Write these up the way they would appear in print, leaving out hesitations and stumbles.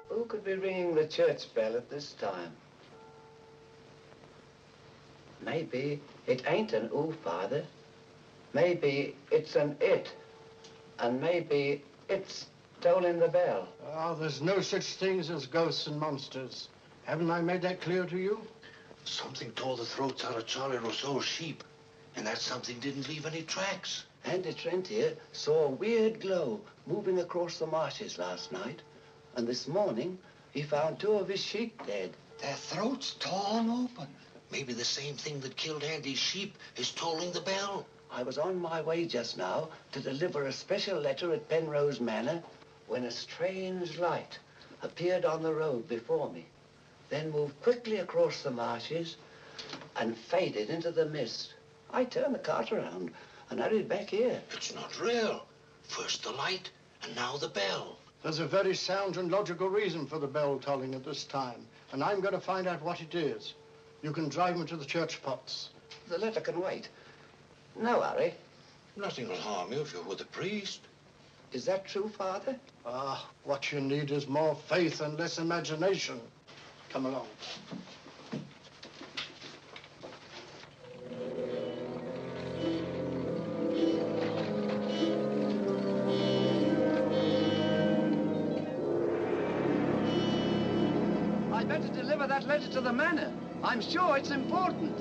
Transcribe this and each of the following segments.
Who could be ringing the church bell at this time? Maybe it ain't an ooh, Father. Maybe it's an it. And maybe it's tolling the bell. Oh, there's no such things as ghosts and monsters. Haven't I made that clear to you? Something tore the throats out of Charlie Rousseau's sheep, and that something didn't leave any tracks. Andy Trent here saw a weird glow moving across the marshes last night. And this morning, he found 2 of his sheep dead. Their throats torn open. Maybe the same thing that killed Andy's sheep is tolling the bell. I was on my way just now to deliver a special letter at Penrose Manor when a strange light appeared on the road before me, then moved quickly across the marshes and faded into the mist. I turned the cart around and hurried back here. It's not real. First the light, and now the bell. There's a very sound and logical reason for the bell tolling at this time, and I'm going to find out what it is. You can drive me to the church pots. The letter can wait. No hurry. Nothing will harm you if you're with the priest. Is that true, Father? Ah, what you need is more faith and less imagination. Come along. I'd better deliver that letter to the manor. I'm sure it's important.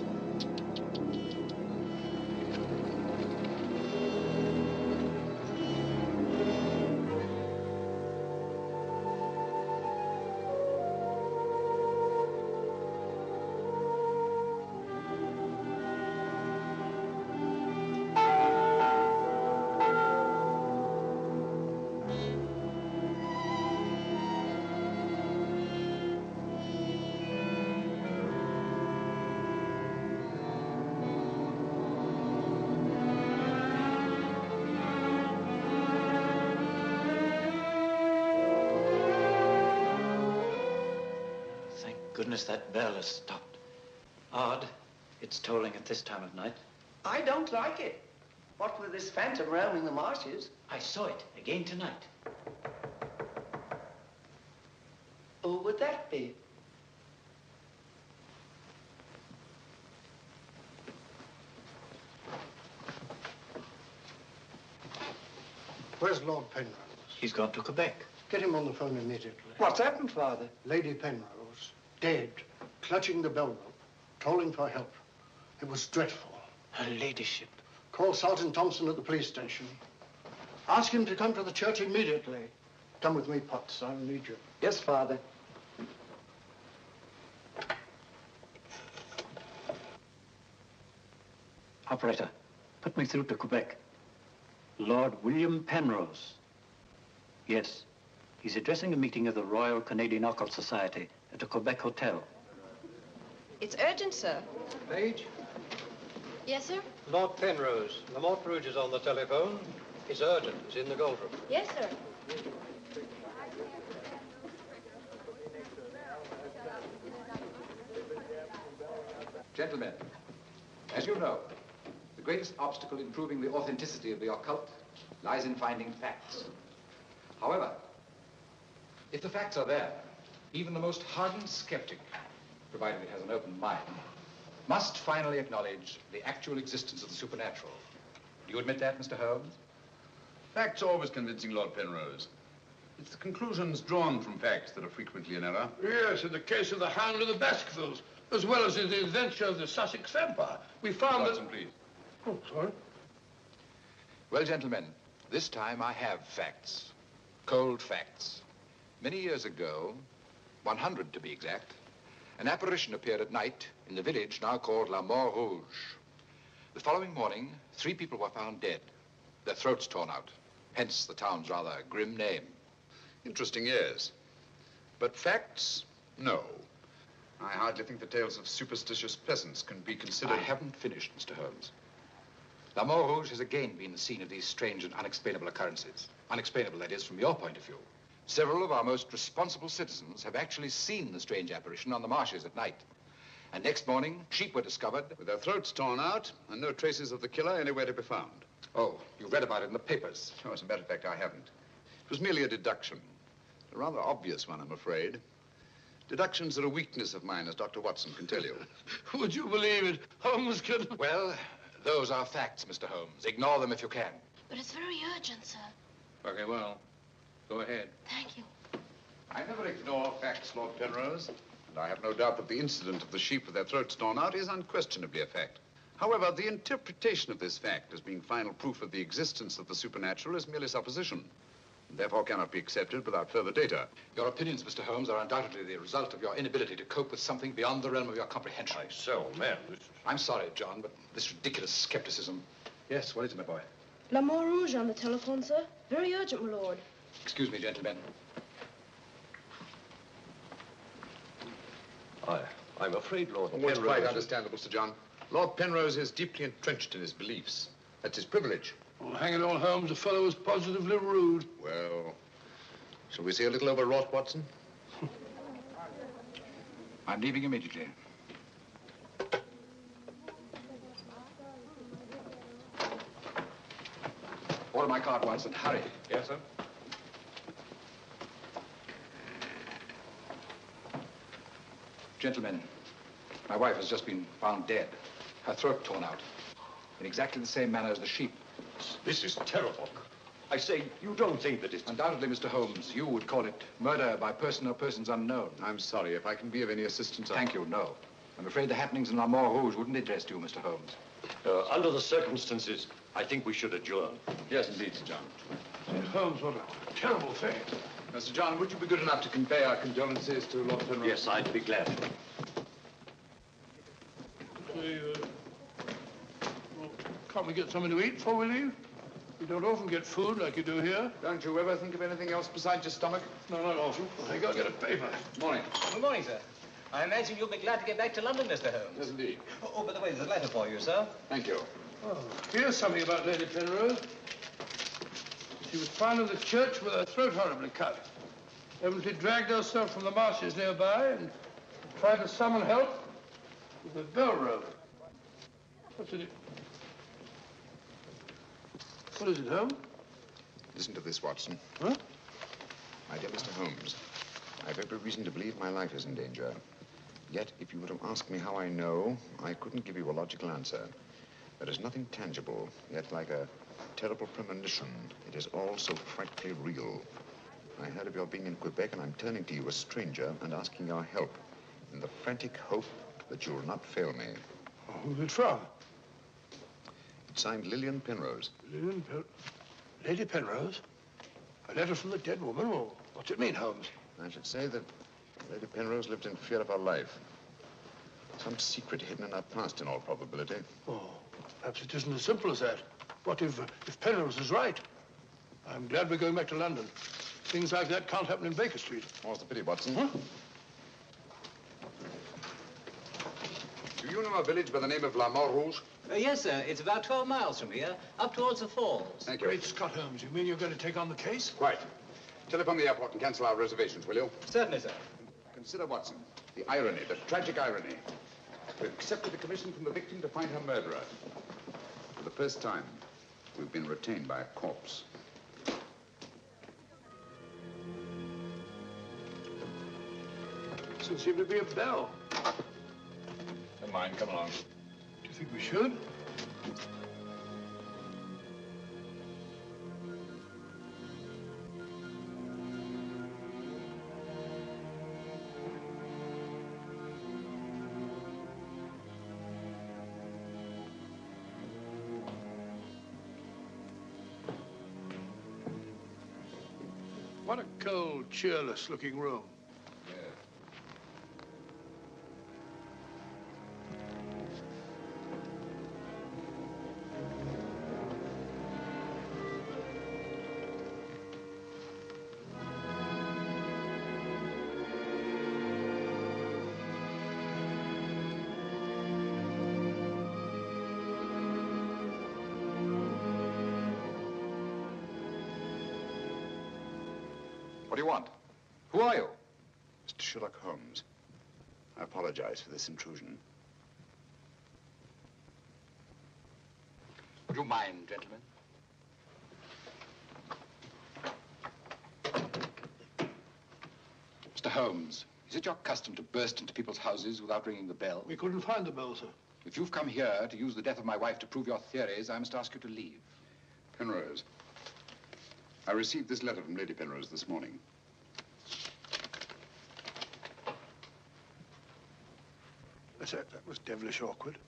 Goodness, that bell has stopped. Odd, it's tolling at this time of night. I don't like it. What with this phantom roaming the marshes? I saw it again tonight. Who would that be? Where's Lord Penrose? He's gone to Quebec. Get him on the phone immediately. What's happened, Father? Lady Penrose, dead, clutching the bell rope, calling for help. It was dreadful. Her ladyship. Call Sergeant Thompson at the police station. Ask him to come to the church immediately. Come with me, Potts. I'll need you. Yes, Father. Operator, put me through to Quebec. Lord William Penrose. Yes, he's addressing a meeting of the Royal Canadian Occult Society at a Quebec hotel. It's urgent, sir. Page? Yes, sir? Lord Penrose. Lamont Rouge is on the telephone. It's urgent. It's in the Gold Room. Yes, sir. Gentlemen, as you know, the greatest obstacle in proving the authenticity of the occult lies in finding facts. However, if the facts are there, even the most hardened skeptic, provided it has an open mind, must finally acknowledge the actual existence of the supernatural. Do you admit that, Mr. Holmes? Facts are always convincing, Lord Penrose. It's the conclusions drawn from facts that are frequently in error. Yes, in the case of the Hound of the Baskervilles, as well as in the adventure of the Sussex Vampire, we found Watson, please. Oh, sorry. Well, gentlemen, this time I have facts. Cold facts. Many years ago, 100 to be exact, an apparition appeared at night in the village now called La Mort Rouge. The following morning, 3 people were found dead, their throats torn out, hence the town's rather grim name. Interesting, yes. But facts? No. I hardly think the tales of superstitious peasants can be considered... I haven't finished, Mr. Holmes. La Mort Rouge has again been the scene of these strange and unexplainable occurrences. Unexplainable, that is, from your point of view. Several of our most responsible citizens have actually seen the strange apparition on the marshes at night. And next morning, sheep were discovered... with their throats torn out and no traces of the killer anywhere to be found. Oh, you read about it in the papers. Oh, as a matter of fact, I haven't. It was merely a deduction. A rather obvious one, I'm afraid. Deductions are a weakness of mine, as Dr. Watson can tell you. Would you believe it? Holmes could... Well, those are facts, Mr. Holmes. Ignore them if you can. But it's very urgent, sir. Okay, well, go ahead. Thank you. I never ignore facts, Lord Penrose. And I have no doubt that the incident of the sheep with their throats torn out is unquestionably a fact. However, the interpretation of this fact as being final proof of the existence of the supernatural is merely supposition, and therefore cannot be accepted without further data. Your opinions, Mr. Holmes, are undoubtedly the result of your inability to cope with something beyond the realm of your comprehension. Myself, man. I'm sorry, John, but this ridiculous skepticism... Yes, what is it, my boy? La Mort Rouge on the telephone, sir. Very urgent, my lord. Excuse me, gentlemen. I'm afraid, Lord It's quite understandable, Sir John. Lord Penrose is deeply entrenched in his beliefs. That's his privilege. Oh, hang it all, Holmes, the fellow was positively rude. Well, shall we see a little overwrought, Watson? I'm leaving immediately. Order my card, Watson. Hurry. Yes, sir? Gentlemen, my wife has just been found dead. Her throat torn out. In exactly the same manner as the sheep. This is terrible. I say, you don't think that it's... Undoubtedly, Mr. Holmes, you would call it murder by person or persons unknown. I'm sorry. If I can be of any assistance... Thank you, no. I'm afraid the happenings in La Mort Rouge wouldn't interest you, Mr. Holmes. Under the circumstances, I think we should adjourn. Yes, indeed, Sir John. St. Holmes, what a terrible thing. Sir John, would you be good enough to convey our condolences to Lord Penrose? Yes, I'd be glad. Can't we get something to eat before we leave? We don't often get food like you do here. Don't you ever think of anything else besides your stomach? No, not often. I gotta get a paper. Morning. Good morning, sir. I imagine you'll be glad to get back to London, Mr. Holmes. Yes, indeed. Oh, by the way, there's a letter for you, sir. Thank you. Oh, here's something about Lady Penrose. She was found in the church with her throat horribly cut. Evidently dragged herself from the marshes nearby and tried to summon help with a bell rope. What's it? What is it, Holmes? Listen to this, Watson. Huh? My dear Mr. Holmes, I've every reason to believe my life is in danger. Yet, if you were to ask me how I know, I couldn't give you a logical answer. There is nothing tangible, yet like a terrible premonition. It is all so frightfully real. I heard of your being in Quebec, and I'm turning to you, a stranger, and asking your help in the frantic hope that you'll not fail me. Oh, who's it from? It's signed Lillian Penrose. Lady Penrose? A letter from the dead woman? Well, what's it mean, Holmes? I should say that Lady Penrose lived in fear of her life. Some secret hidden in her past, in all probability. Oh, perhaps it isn't as simple as that. What if Penrose is right? I'm glad we're going back to London. Things like that can't happen in Baker Street. More's the pity, Watson. Huh? Do you know a village by the name of La Rouge? Yes, sir. It's about 12 miles from here, up towards the falls. Thank you. Great Scott, Holmes. You mean you're going to take on the case? Quite. Telephone the airport and cancel our reservations, will you? Certainly, sir. Consider, Watson, the irony, the tragic irony. We've accepted a commission from the victim to find her murderer. For the first time, we've been retained by a corpse. Doesn't seem to be a bell. Never mind, come along. Do you think we should? What a cold, cheerless-looking room. What do you want? Who are you? Mr. Sherlock Holmes, I apologize for this intrusion. Would you mind, gentlemen? Mr. Holmes, is it your custom to burst into people's houses without ringing the bell? We couldn't find the bell, sir. If you've come here to use the death of my wife to prove your theories, I must ask you to leave. Penrose, I received this letter from Lady Penrose this morning. That was devilish awkward.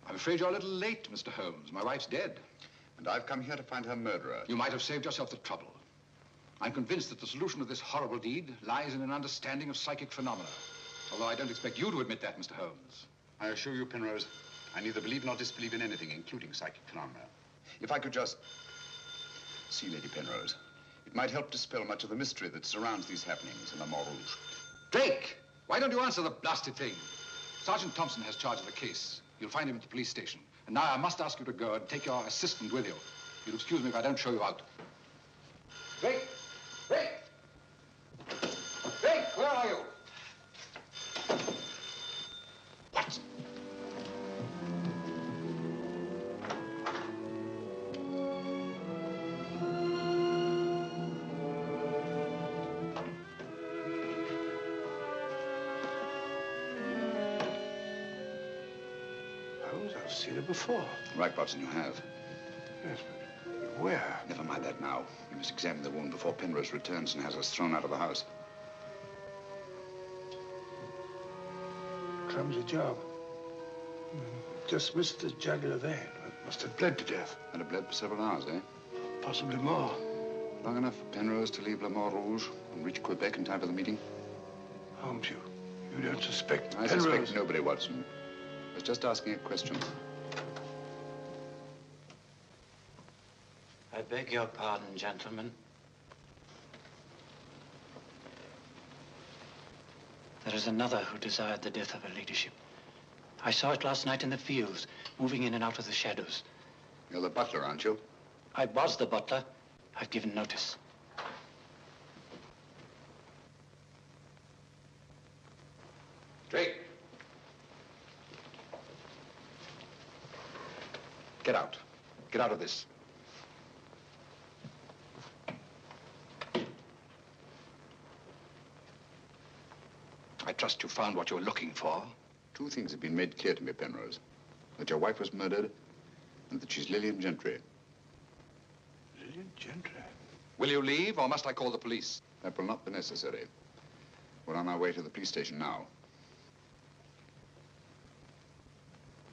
I'm afraid you're a little late, Mr. Holmes. My wife's dead. And I've come here to find her murderer. You might have saved yourself the trouble. I'm convinced that the solution of this horrible deed lies in an understanding of psychic phenomena. Although I don't expect you to admit that, Mr. Holmes. I assure you, Penrose, I neither believe nor disbelieve in anything, including psychic phenomena. If I could just see Lady Penrose, it might help dispel much of the mystery that surrounds these happenings in La Rouge. Drake! Why don't you answer the blasted thing? Sergeant Thompson has charge of the case. You'll find him at the police station. And now I must ask you to go and take your assistant with you. You'll excuse me if I don't show you out. Drake! Drake! Drake, where are you? What? Holmes, I've seen her before. Right, Watson, you have. Yes, but where? Never mind that now. You must examine the wound before Penrose returns and has us thrown out of the house. Clumsy job. Just missed the jugular vein. It must have bled to death. And it bled for several hours, eh? Possibly more. Long enough for Penrose to leave La Rouge and reach Quebec in time for the meeting? Holmes, you don't suspect I Penrose? suspect nobody, Watson. I was just asking a question. I beg your pardon, gentlemen. There is another who desired the death of her ladyship. I saw it last night in the fields, moving in and out of the shadows. You're the butler, aren't you? I was the butler. I've given notice. Drake! Get out. Get out of this. I trust you found what you were looking for. Two things have been made clear to me, Penrose. That your wife was murdered and that she's Lillian Gentry. Lillian Gentry? Will you leave, or must I call the police? That will not be necessary. We're on our way to the police station now.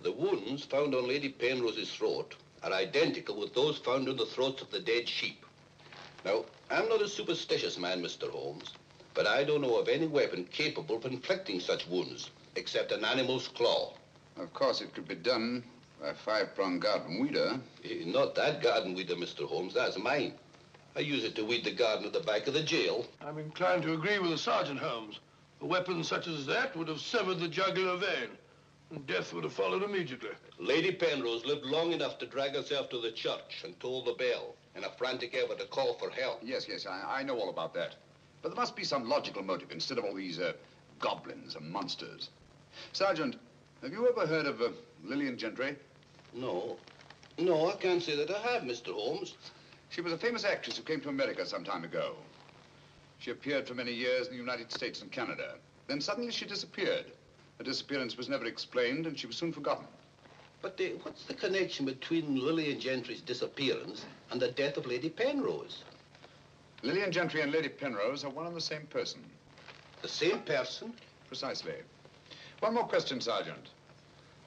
The wounds found on Lady Penrose's throat are identical with those found on the throats of the dead sheep. Now, I'm not a superstitious man, Mr. Holmes, but I don't know of any weapon capable of inflicting such wounds, except an animal's claw. Of course, it could be done by a five-pronged garden weeder. Not that garden weeder, Mr. Holmes. That's mine. I use it to weed the garden at the back of the jail. I'm inclined to agree with the Sergeant, Holmes. A weapon such as that would have severed the jugular vein, and death would have followed immediately. Lady Penrose lived long enough to drag herself to the church and toll the bell in a frantic effort to call for help. Yes, I know all about that. But there must be some logical motive instead of all these goblins and monsters. Sergeant, have you ever heard of Lillian Gentry? No, I can't say that I have, Mr. Holmes. She was a famous actress who came to America some time ago. She appeared for many years in the United States and Canada. Then suddenly she disappeared. Her disappearance was never explained, and she was soon forgotten. But what's the connection between Lillian Gentry's disappearance and the death of Lady Penrose? Lillian Gentry and Lady Penrose are one and the same person. The same person? Precisely. One more question, Sergeant.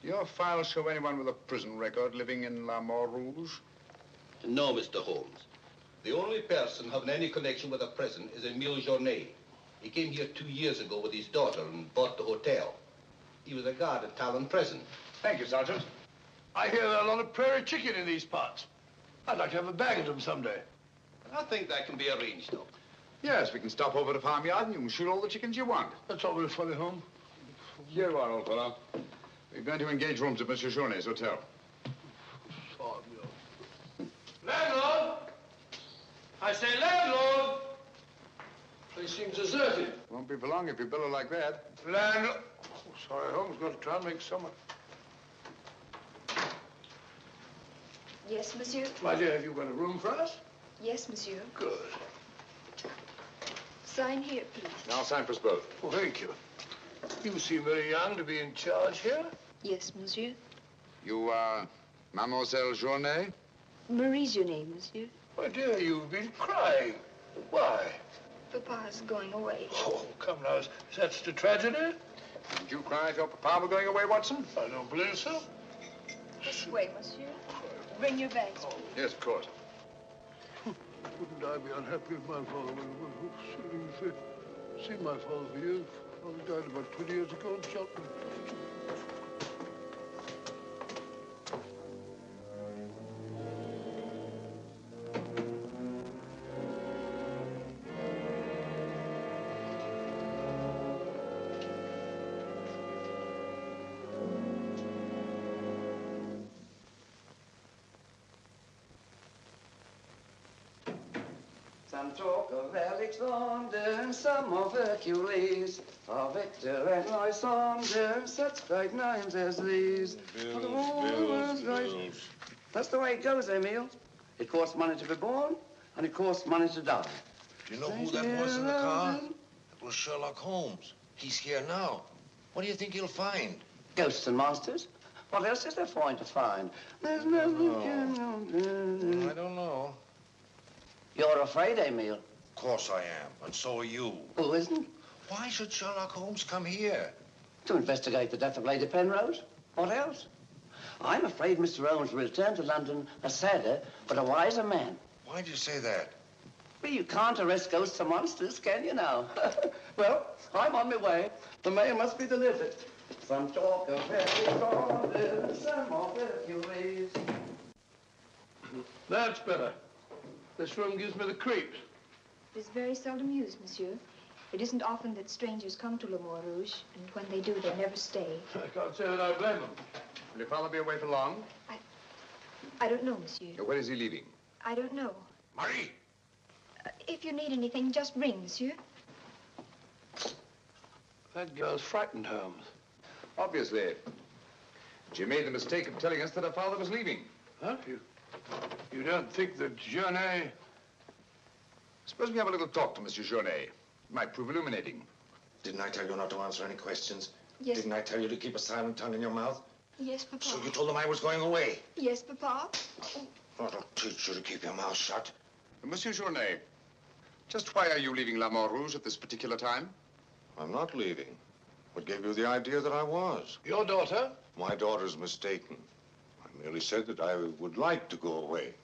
Do your files show anyone with a prison record living in La Montrouge Rouge? No, Mr. Holmes. The only person having any connection with a prison is Emile Journet. He came here 2 years ago with his daughter and bought the hotel. He was a guard at Talon Prison. Thank you, Sergeant. I hear there are a lot of prairie chicken in these parts. I'd like to have a bag of them someday. I think that can be arranged, though. Yes, we can stop over at the farmyard and you can shoot all the chickens you want. That's all very funny, Holmes. Here you are, old fellow. We're going to engage rooms at Monsieur Journet's hotel. Landlord! I say landlord! Place seems deserted. Won't be for long if you billow like that. Landlord! Oh, sorry, Holmes. Got to try and make summer. Yes, monsieur? My dear, have you got a room for us? Yes, monsieur. Good. Sign here, please. I'll sign for us both. Oh, thank you. You seem very young to be in charge here. Yes, monsieur. You are Mademoiselle Journet? Marie's your name, monsieur. My dear, you've been crying. Why? Papa's going away. Oh, come now. Is that such a tragedy? Did you cry if your papa were going away, Watson? I don't believe so. This way, monsieur. Bring your bags, please. Yes, of course. Wouldn't I be unhappy if my father went? Seen my father for years. Father died about 20 years ago in Cheltenham. Some talk of Alexander, some of Hercules, of Hector and Lysander, such great names as these. Bills. That's the way it goes, Emile. It costs money to be born, and it costs money to die. Do you know who that was in the car? It was Sherlock Holmes. He's here now. What do you think he'll find? Ghosts and monsters. What else is there for him to find? There's nothing. I don't know. You're afraid, Emile? Of course I am, and so are you. Who isn't? Why should Sherlock Holmes come here? To investigate the death of Lady Penrose. What else? I'm afraid Mr. Holmes will return to London a sadder, but a wiser man. Why'd you say that? Well, you can't arrest ghosts and monsters, can you now? Well, I'm on my way. The mail must be delivered. Some talk of Hercules, some of Hercules. That's better. This room gives me the creeps. It is very seldom used, monsieur. It isn't often that strangers come to Le Montrouge, and when they do, they never stay. I can't say that I blame them. Will your father be away for long? I don't know, monsieur. When is he leaving? I don't know. Marie! If you need anything, just ring, monsieur. That girl's frightened, Holmes. Obviously. She made the mistake of telling us that her father was leaving. Huh? You don't think that Journet... Suppose we have a little talk to Monsieur Journet. It might prove illuminating. Didn't I tell you not to answer any questions? Yes. Didn't I tell you to keep a silent tongue in your mouth? Yes, Papa. So you told them I was going away? Yes, Papa. I'll teach you to keep your mouth shut. Monsieur Journet, just why are you leaving La Mort Rouge at this particular time? I'm not leaving. What gave you the idea that I was? Your daughter? My daughter's mistaken. I merely said that I would like to go away.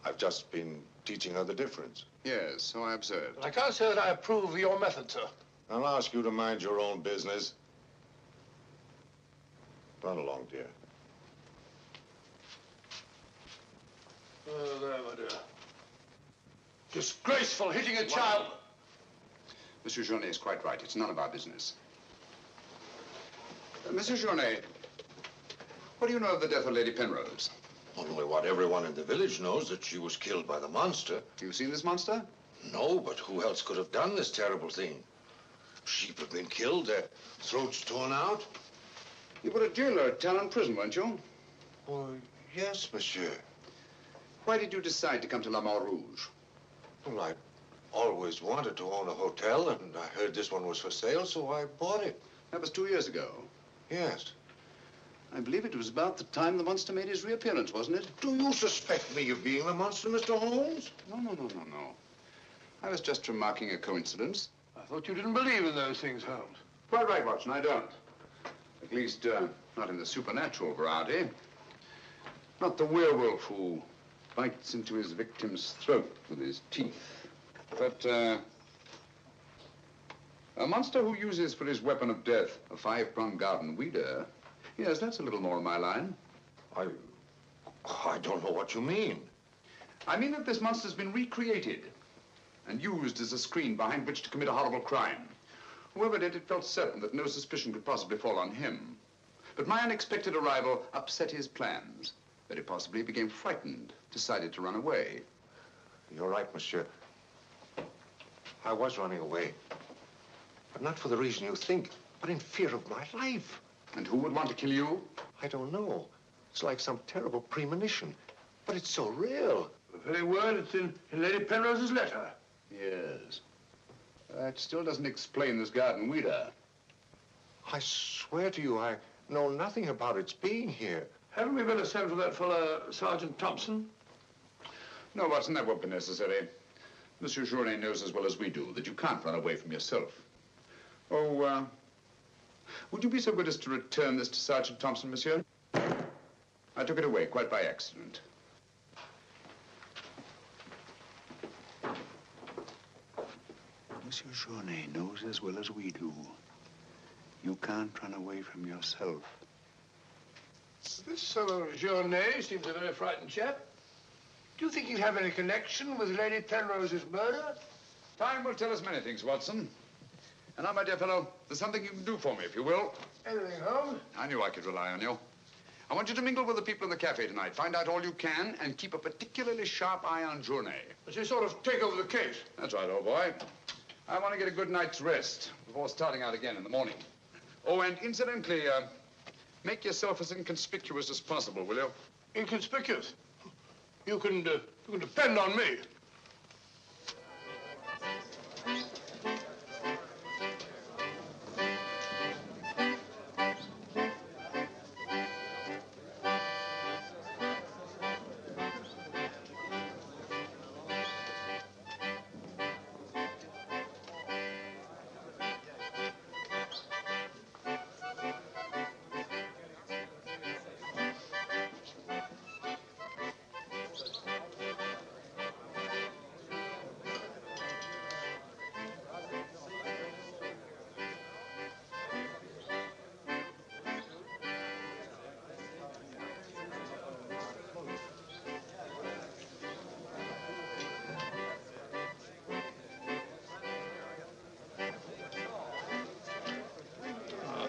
I've just been teaching her the difference. Yes, so I observed. I can't say that I approve of your method, sir. I'll ask you to mind your own business. Run along, dear. Oh, there, my dear. Disgraceful, hitting a child. Monsieur Journet is quite right. It's none of our business. Monsieur Journet, what do you know of the death of Lady Penrose? Only what everyone in the village knows, that she was killed by the monster. You've seen this monster? No, but who else could have done this terrible thing? Sheep have been killed, their throats torn out. You were a jailer at Talon Prison, weren't you? Oh, yes, monsieur. Why did you decide to come to La Mort Rouge? Well, I always wanted to own a hotel, and I heard this one was for sale, so I bought it. That was 2 years ago. Yes. I believe it was about the time the monster made his reappearance, wasn't it? Do you suspect me of being the monster, Mr. Holmes? No. I was just remarking a coincidence. I thought you didn't believe in those things, Holmes. Quite right, Watson, I don't. At least, not in the supernatural variety. Not the werewolf who bites into his victim's throat with his teeth. But, a monster who uses for his weapon of death a 5-pronged garden weeder, yes, that's a little more in my line. I don't know what you mean. I mean that this monster's been recreated and used as a screen behind which to commit a horrible crime. Whoever did it felt certain that no suspicion could possibly fall on him. But my unexpected arrival upset his plans. Very possibly he became frightened, decided to run away. You're right, monsieur. I was running away. But not for the reason you think, but in fear of my life. And who would want to kill you? I don't know. It's like some terrible premonition. But it's so real. The very word, it's in Lady Penrose's letter. Yes. That still doesn't explain this garden weeder. I swear to you, I know nothing about its being here. Haven't we better send for that fellow, Sergeant Thompson? No, Watson, that won't be necessary. Monsieur Journet knows as well as we do that you can't run away from yourself. Oh, would you be so good as to return this to Sergeant Thompson, monsieur? I took it away quite by accident. Monsieur Journet knows as well as we do. You can't run away from yourself. This fellow Journet seems a very frightened chap. Do you think he'd have any connection with Lady Penrose's murder? Time will tell us many things, Watson. And now, my dear fellow, there's something you can do for me, if you will. Anything, Holmes? I knew I could rely on you. I want you to mingle with the people in the cafe tonight. Find out all you can and keep a particularly sharp eye on Journet. But you sort of take over the case. That's right, old boy. I want to get a good night's rest before starting out again in the morning. Oh, and incidentally, make yourself as inconspicuous as possible, will you? Inconspicuous? You can depend on me.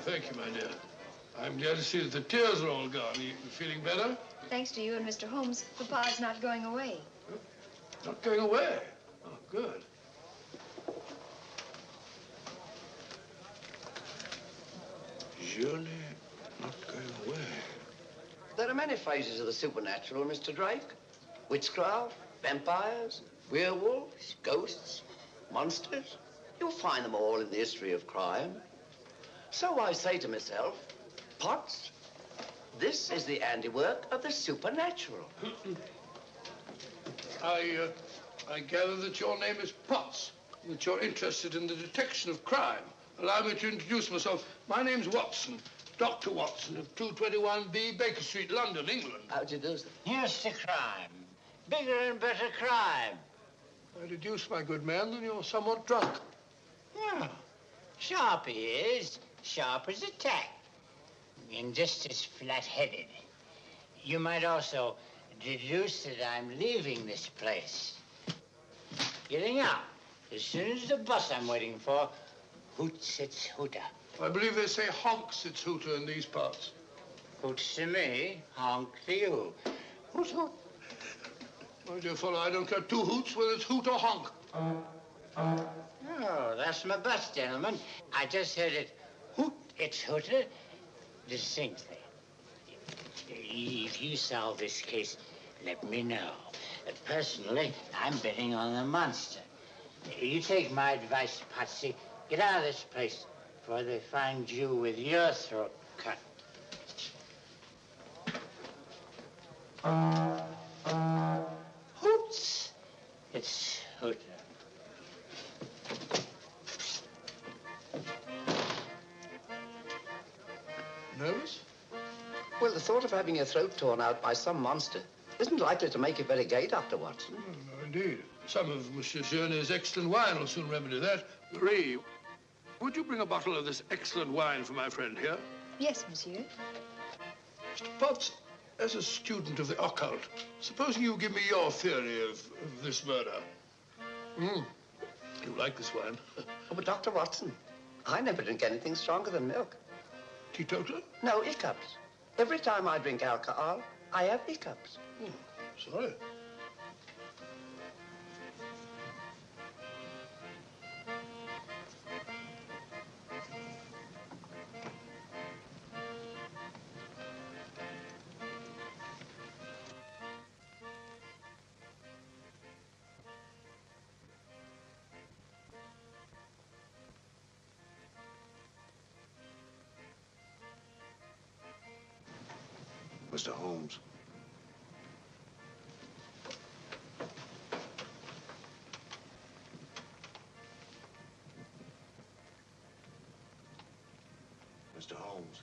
Thank you, my dear. I'm glad to see that the tears are all gone. Are you feeling better? Thanks to you and Mr. Holmes, Papa's not going away. Not going away? Oh, good. Journet not going away. There are many phases of the supernatural, Mr. Drake. Witchcraft, vampires, werewolves, ghosts, monsters. You'll find them all in the history of crime. So I say to myself, Potts, this is the handiwork of the supernatural. I gather that your name is Potts, that you're interested in the detection of crime. Allow me to introduce myself. My name's Watson, Dr. Watson of 221B Baker Street, London, England. How do you do, sir? Here's the crime. Bigger and better crime. I deduce, my good man, that you're somewhat drunk. Yeah. Sharp he is, sharp as a tack, and just as flat-headed. You might also deduce that I'm leaving this place. Getting out as soon as the bus I'm waiting for hoots its hooter. I believe they say honks its hooter in these parts. Hoots to me, honk to you. Hoot, hoot. My dear fellow, I don't care two hoots whether it's hoot or honk. Oh, that's my bus, gentlemen. I just heard it hoot its hooter distinctly. If you solve this case, let me know. Personally, I'm betting on the monster. You take my advice, Patsy. Get out of this place before they find you with your throat cut. Hoots its hooter. Nervous? Well, the thought of having your throat torn out by some monster isn't likely to make you very gay, Dr. Watson. No, indeed. Some of Monsieur Journet's excellent wine will soon remedy that. Marie, would you bring a bottle of this excellent wine for my friend here? Yes, monsieur. Mr. Potts, as a student of the occult, supposing you give me your theory of this murder. You like this wine? Oh, but Dr. Watson, I never drink anything stronger than milk. Teetotaler? No, hiccups. Every time I drink alcohol, I have hiccups. Sorry. Mr. Holmes. Mr. Holmes.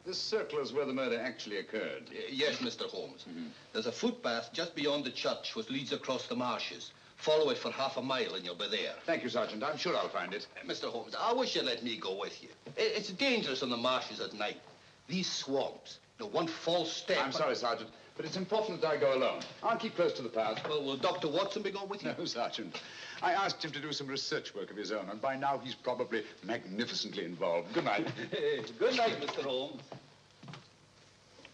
This circle is where the murder actually occurred. Yes, Mr. Holmes. There's a footpath just beyond the church which leads across the marshes. Follow it for half a mile and you'll be there. Thank you, Sergeant. I'm sure I'll find it. Mr. Holmes, I wish you'd let me go with you. It's dangerous on the marshes at night. These swamps, one false step... I'm sorry, Sergeant, but it's important that I go alone. I'll keep close to the path. Well, will Dr. Watson be going with you? No, Sergeant. I asked him to do some research work of his own, and by now he's probably magnificently involved. Good night. Good night, Mr. Holmes.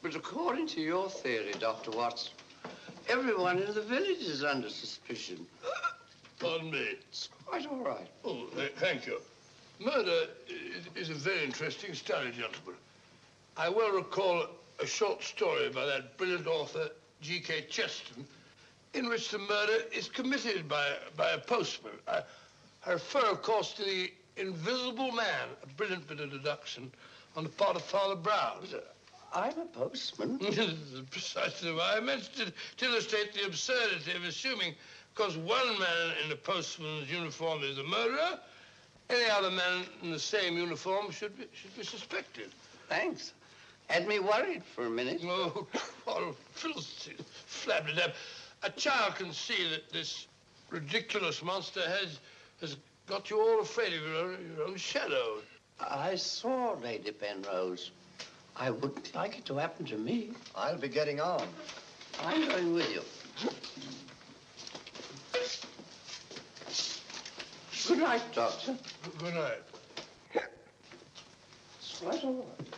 But according to your theory, Dr. Watson, everyone in the village is under suspicion. Pardon me. It's quite all right. Oh, thank you. Murder is a very interesting study, gentlemen. I well recall a short story by that brilliant author, G.K. Chesterton, in which the murder is committed by a postman. I refer, of course, to the Invisible Man, a brilliant bit of deduction on the part of Father Brown. I'm a postman. Precisely why I mentioned it, to illustrate the absurdity of assuming because one man in a postman's uniform is a murderer, any other man in the same uniform should be suspected. Thanks. Had me worried for a minute. Oh, Philistine, flabbed it up. A child can see that this ridiculous monster has got you all afraid of your own shadow. I saw Lady Penrose. I wouldn't like it to happen to me. I'll be getting on. I'm going with you. Good night, Doctor. Good night. It's right all right.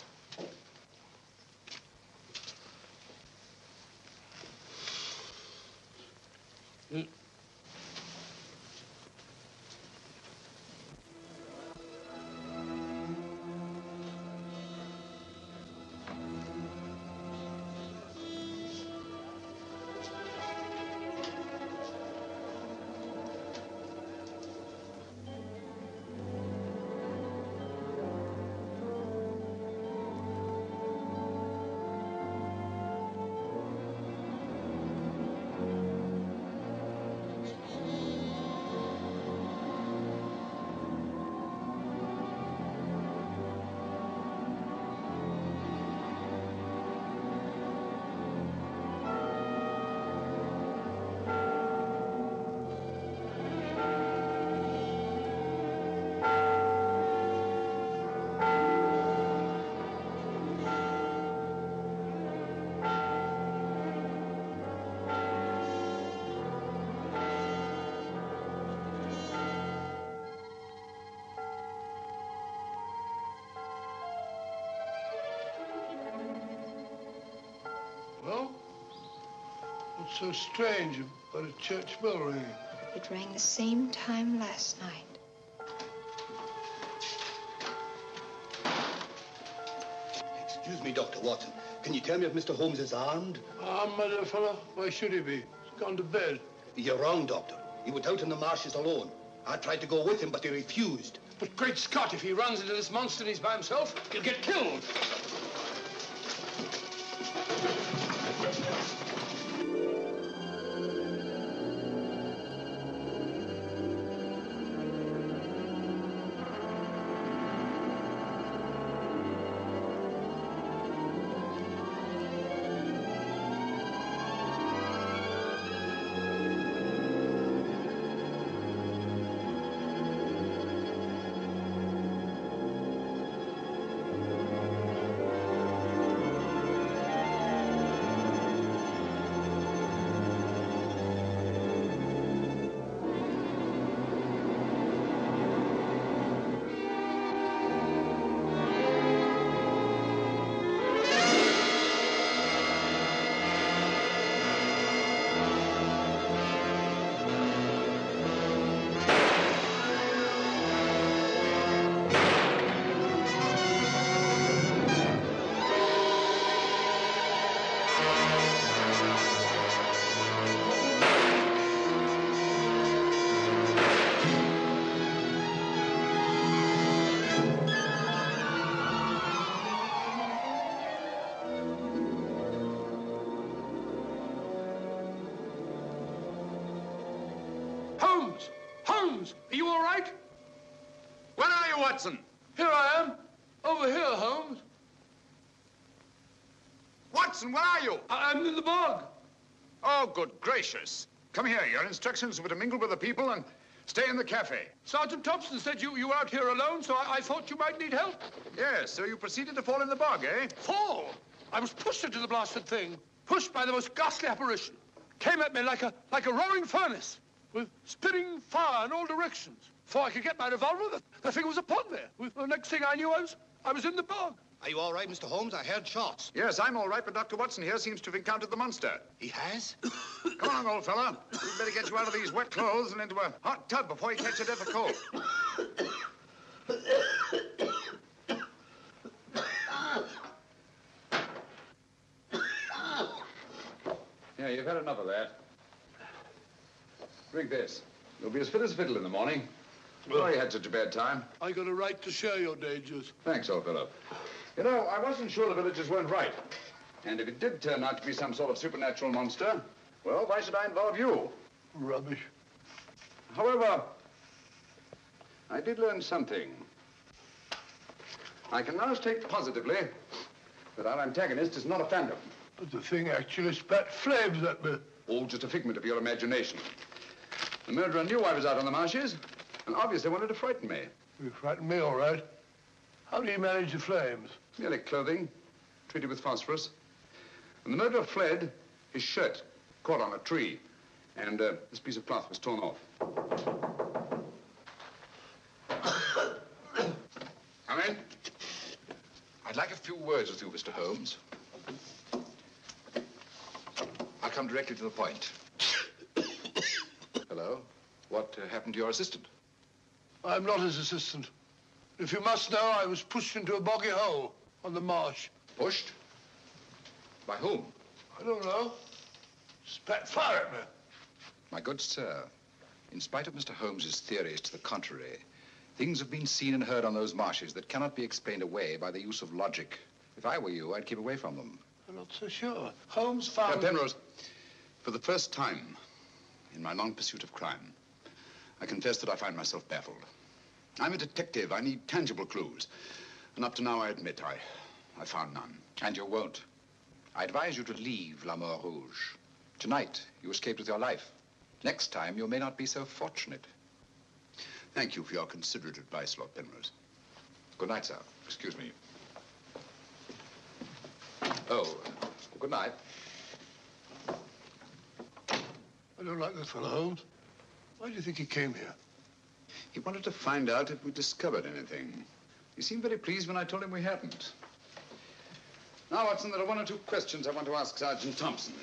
What's so strange about a church bell ringing? It rang the same time last night. Excuse me, Dr. Watson. Can you tell me if Mr. Holmes is armed? Armed, my dear fellow? Why should he be? He's gone to bed. You're wrong, Doctor. He went out in the marshes alone. I tried to go with him, but he refused. But great Scott, if he runs into this monster and he's by himself, he'll get killed. Holmes! Holmes! Are you all right? Where are you, Watson? Here I am. Over here, Holmes. Watson, where are you? I'm in the bog. Oh, good gracious. Come here. Your instructions were to mingle with the people and stay in the cafe. Sergeant Thompson said you were out here alone, so I thought you might need help. Yes, so you proceeded to fall in the bog, eh? Fall? I was pushed into the blasted thing. Pushed by the most ghastly apparition. Came at me like a roaring furnace, with spitting fire in all directions. Before I could get my revolver, the thing was upon me. The next thing I knew, I was in the bog. Are you all right, Mr. Holmes? I heard shots. Yes, I'm all right, but Dr. Watson here seems to have encountered the monster. He has? Come on, old fella. We'd better get you out of these wet clothes and into a hot tub before you catch a death of cold. Yeah, you've had enough of that. Drink this. You'll be as fit as a fiddle in the morning. Sorry you had such a bad time. I got a right to share your dangers. Thanks, old fellow. You know, I wasn't sure the villagers weren't right. And if it did turn out to be some sort of supernatural monster, well, why should I involve you? Rubbish. However, I did learn something. I can now state positively that our antagonist is not a phantom. But the thing actually spat flames at me. All just a figment of your imagination. The murderer knew I was out on the marshes, and obviously wanted to frighten me. You frightened me, all right. How do you manage the flames? Merely clothing, treated with phosphorus. When the murderer fled, his shirt caught on a tree, and this piece of cloth was torn off. Come in. I'd like a few words with you, Mr. Holmes. I'll come directly to the point. Hello? What happened to your assistant? I'm not his assistant. If you must know, I was pushed into a boggy hole on the marsh. Pushed? By whom? I don't know. Spat fire at me. My good sir, in spite of Mr. Holmes's theories to the contrary, things have been seen and heard on those marshes that cannot be explained away by the use of logic. If I were you, I'd keep away from them. I'm not so sure. Holmes found... Penrose, for the first time in my long pursuit of crime, I confess that I find myself baffled. I'm a detective. I need tangible clues. And up to now, I admit, I found none. And you won't. I advise you to leave La Mort Rouge. Tonight, you escaped with your life. Next time, you may not be so fortunate. Thank you for your considerate advice, Lord Penrose. Good night, sir. Excuse me. Oh, good night. I don't like this fellow, Holmes. Why do you think he came here? He wanted to find out if we discovered anything. He seemed very pleased when I told him we hadn't. Now, Watson, there are one or two questions I want to ask Sergeant Thompson.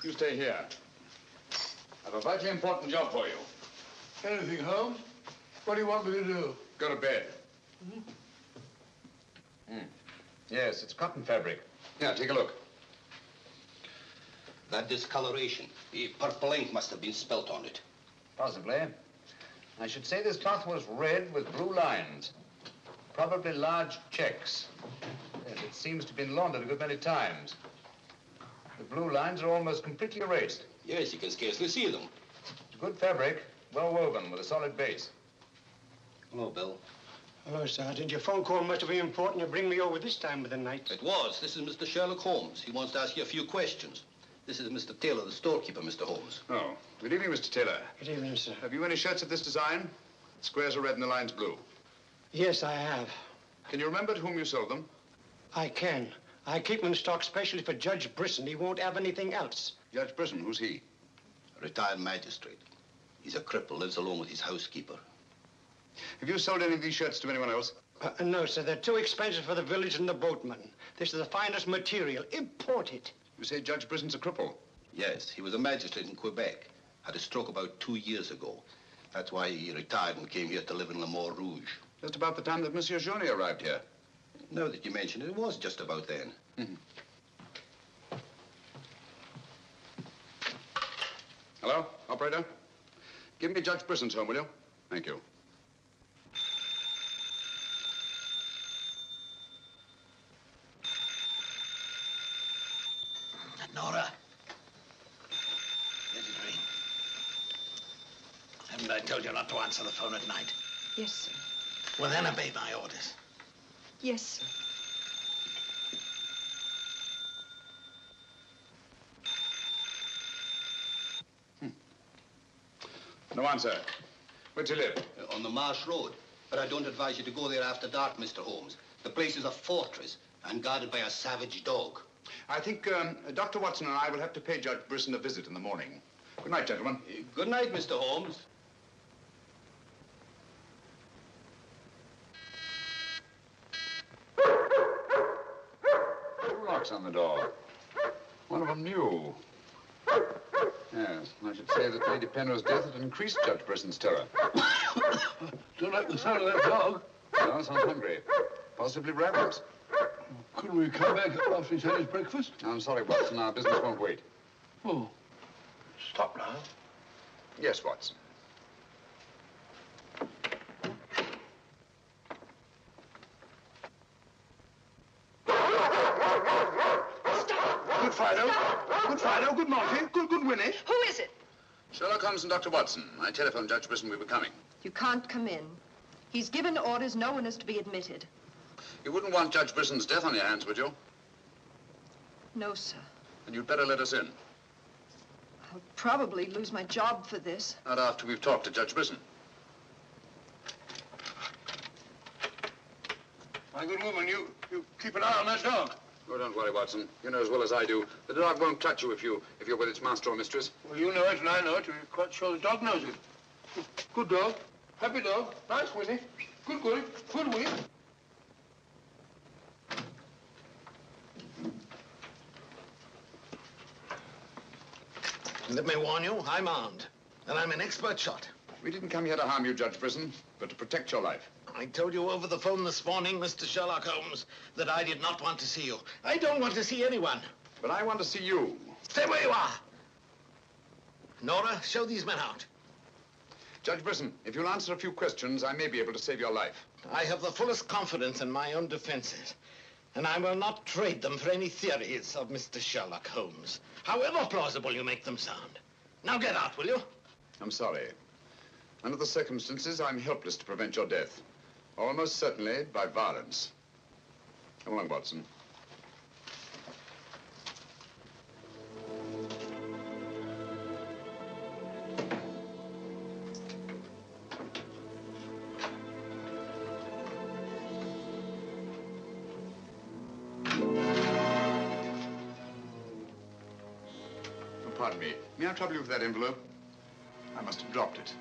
You stay here. I have a vitally important job for you. Anything, Holmes? What do you want me to do? Go to bed. Yes, it's cotton fabric. Yeah, take a look. That discoloration, the purple ink must have been spelt on it. Possibly. I should say this cloth was red with blue lines. Probably large checks. Yes, it seems to have been laundered a good many times. The blue lines are almost completely erased. Yes, you can scarcely see them. It's good fabric, well woven with a solid base. Hello, Bill. Hello, Sergeant. Your phone call must have been important to bring me over this time of the night. It was. This is Mr. Sherlock Holmes. He wants to ask you a few questions. This is Mr. Taylor, the storekeeper, Mr. Holmes. Oh, good evening, Mr. Taylor. Good evening, sir. Have you any shirts of this design? The squares are red and the lines blue. Yes, I have. Can you remember to whom you sold them? I can. I keep them in stock specially for Judge Brisson. He won't have anything else. Judge Brisson, who's he? A retired magistrate. He's a cripple, lives alone with his housekeeper. Have you sold any of these shirts to anyone else? No, sir. They're too expensive for the village and the boatmen. This is the finest material, imported. You say Judge Brisson's a cripple? Yes, he was a magistrate in Quebec. Had a stroke about 2 years ago. That's why he retired and came here to live in Le Mort Rouge. Just about the time that Monsieur Journey arrived here. Now that you mention it, it was just about then. Hello, operator? Give me Judge Brisson's home, will you? Thank you. Nora. Let it ring. Haven't I told you not to answer the phone at night? Yes, sir. Well, then obey my orders. Yes, sir. No answer. Where'd you live? On the Marsh Road. But I don't advise you to go there after dark, Mr. Holmes. The place is a fortress and guarded by a savage dog. I think Dr. Watson and I will have to pay Judge Brisson a visit in the morning. Good night, gentlemen. Good night, Mr. Holmes. Two locks on the door. One of them new. Yes, I should say that Lady Penrose's death had increased Judge Brisson's terror. Don't like the sound of that dog. No, sounds hungry. Possibly ravenous. Couldn't we come back after he's had his breakfast? I'm sorry, Watson. Our business won't wait. Oh, stop now. Yes, Watson. Good Fido. Good Fido. Good Monty. Good Winnie. Who is it? Sherlock Holmes and Dr. Watson. I telephoned Judge Brisson we were coming. You can't come in. He's given orders no one is to be admitted. You wouldn't want Judge Brisson's death on your hands, would you? No, sir. Then you'd better let us in. I'll probably lose my job for this. Not after we've talked to Judge Brisson. My good woman, you keep an eye on that dog. Oh, don't worry, Watson. You know as well as I do. The dog won't touch you if you're with its master or mistress. Well, you know it and I know it. We're quite sure the dog knows it. Good dog. Happy dog. Nice, Winnie. Good Winnie. Good Winnie. Let me warn you, I'm armed. And I'm an expert shot. We didn't come here to harm you, Judge Brisson, but to protect your life. I told you over the phone this morning, Mr. Sherlock Holmes, that I did not want to see you. I don't want to see anyone. But I want to see you. Stay where you are. Nora, show these men out. Judge Brisson, if you'll answer a few questions, I may be able to save your life. I have the fullest confidence in my own defenses, and I will not trade them for any theories of Mr. Sherlock Holmes, however plausible you make them sound. Now get out, will you? I'm sorry. Under the circumstances, I'm helpless to prevent your death. Almost certainly by violence. Come along, Watson. Pardon me. May I trouble you with that envelope? I must have dropped it.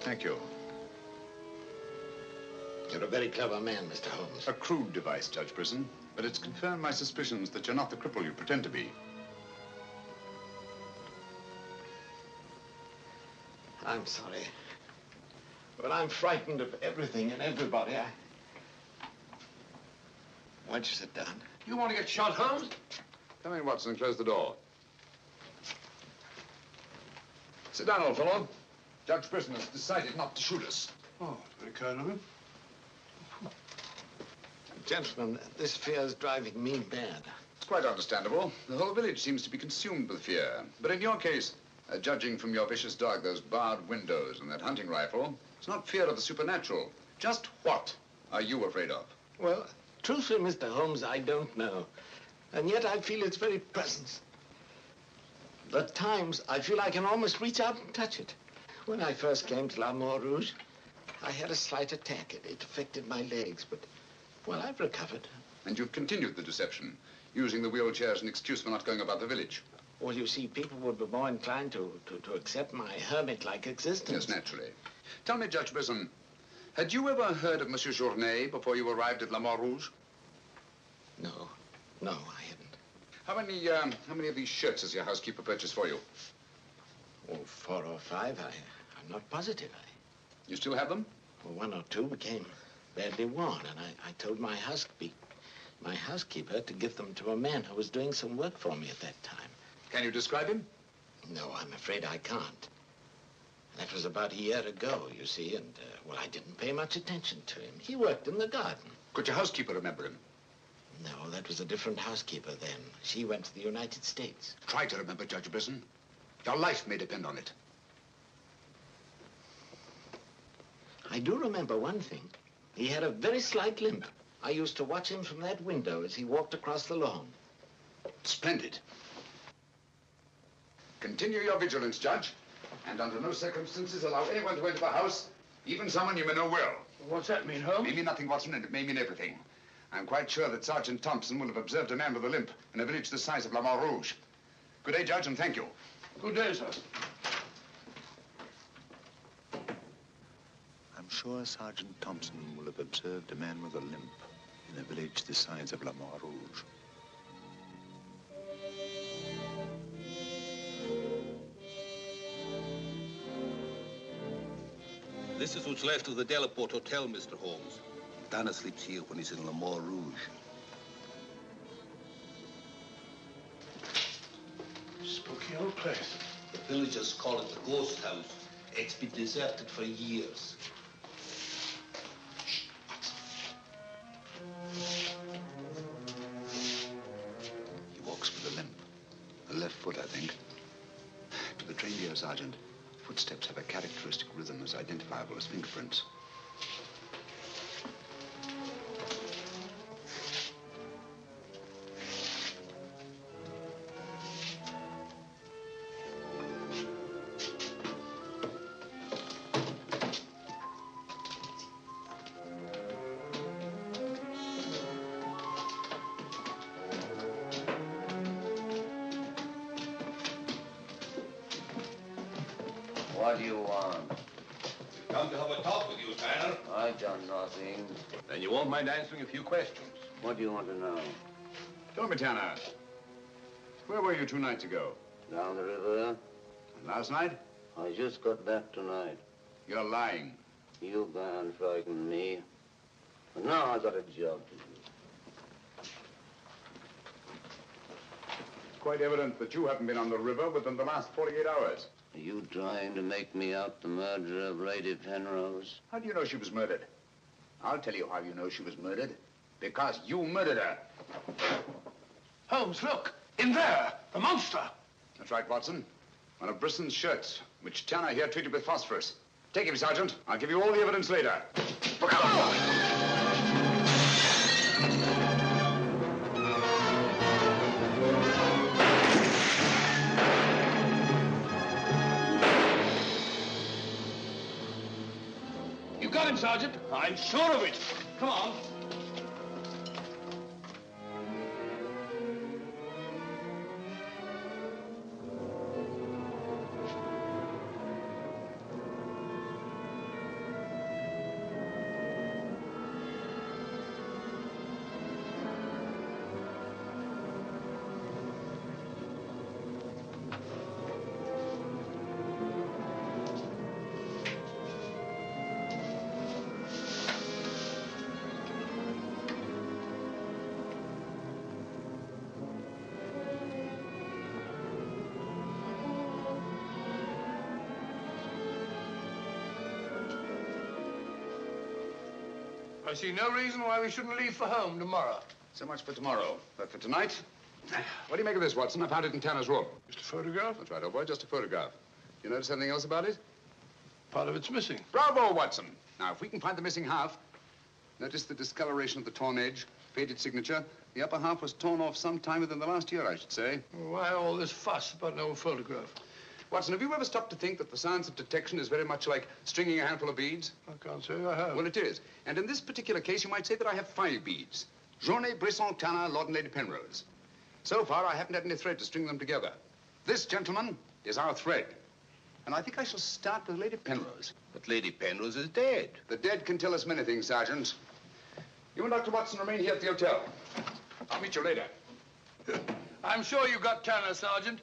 Thank you. You're a very clever man, Mr. Holmes. A crude device, Judge Brisson. But it's confirmed my suspicions that you're not the cripple you pretend to be. I'm sorry. But I'm frightened of everything and everybody. Why don't you sit down? You want to get shot, Holmes? Come in, Watson, and close the door. Sit down, old fellow. Judge Brisson has decided not to shoot us. Oh, very kind of him. Gentlemen, this fear's driving me mad. It's quite understandable. The whole village seems to be consumed with fear. But in your case, judging from your vicious dog, those barred windows, and that hunting rifle, it's not fear of the supernatural. Just what are you afraid of? Well, truthfully, Mr. Holmes, I don't know. And yet I feel its very presence. At times, I feel I can almost reach out and touch it. When I first came to La Mort Rouge, I had a slight attack. It affected my legs, but, well, I've recovered. And you've continued the deception, using the wheelchair as an excuse for not going about the village. Well, you see, people would be more inclined to accept my hermit-like existence. Yes, naturally. Tell me, Judge Brisson, had you ever heard of Monsieur Journet before you arrived at La Mort Rouge? No, I hadn't. How many of these shirts has your housekeeper purchased for you? Oh, 4 or 5. I'm not positive. You still have them? Well, 1 or 2 became badly worn, and I told my housekeeper to give them to a man who was doing some work for me at that time. Can you describe him? No, I'm afraid I can't. That was about a year ago, you see, and, well, I didn't pay much attention to him. He worked in the garden. Could your housekeeper remember him? No, that was a different housekeeper then. She went to the United States. Try to remember, Judge Brisson. Your life may depend on it. I do remember one thing. He had a very slight limp. I used to watch him from that window as he walked across the lawn. Splendid. Continue your vigilance, Judge. And under no circumstances allow anyone to enter the house, even someone you may know well. What's that mean, Holmes? It may mean nothing, Watson, and it may mean everything. I'm quite sure that Sergeant Thompson will have observed a man with a limp in a village the size of La Mort Rouge. Good day, Judge, and thank you. Good day, sir. I'm sure Sergeant Thompson will have observed a man with a limp in a village the size of La Mort Rouge. This is what's left of the Delaport Hotel, Mr. Holmes. Dana sleeps here when he's in La Mort Rouge. Spooky old place. The villagers call it the ghost house. It's been deserted for years. He walks with a limp. A left foot, I think. To the trained ear, Sergeant, footsteps have a characteristic rhythm as identifiable as fingerprints. What do you want? We've come to have a talk with you, Tanner. I've done nothing. Then you won't mind answering a few questions. What do you want to know? Tell me, Tanner, where were you 2 nights ago? Down the river. And last night? I just got back tonight. You're lying. You can't frighten me. But now I got a job to do. It's quite evident that you haven't been on the river within the last 48 hours. Are you trying to make me out the murderer of Lady Penrose? How do you know she was murdered? I'll tell you how you know she was murdered. Because you murdered her. Holmes, look! In there! The monster! That's right, Watson. One of Brisson's shirts, which Tanner here treated with phosphorus. Take him, Sergeant. I'll give you all the evidence later. Look out! You got him, Sergeant. I'm sure of it. Come on. I see no reason why we shouldn't leave for home tomorrow. So much for tomorrow. But for tonight, what do you make of this, Watson? I found it in Tanner's room. Just a photograph? That's right, old boy, just a photograph. You notice anything else about it? Part of it's missing. Bravo, Watson. Now, if we can find the missing half, notice the discoloration of the torn edge, faded signature. The upper half was torn off sometime within the last year, I should say. Well, why all this fuss about an old photograph? Watson, have you ever stopped to think that the science of detection is very much like stringing a handful of beads? I can't say I have. Well, it is. And in this particular case, you might say that I have 5 beads. Journée, Brisson, Tanner, Lord and Lady Penrose. So far, I haven't had any thread to string them together. This, gentlemen, is our thread. And I think I shall start with Lady Penrose. But Lady Penrose is dead. The dead can tell us many things, Sergeant. You and Dr. Watson remain here at the hotel. I'll meet you later. I'm sure you got Tanner, Sergeant.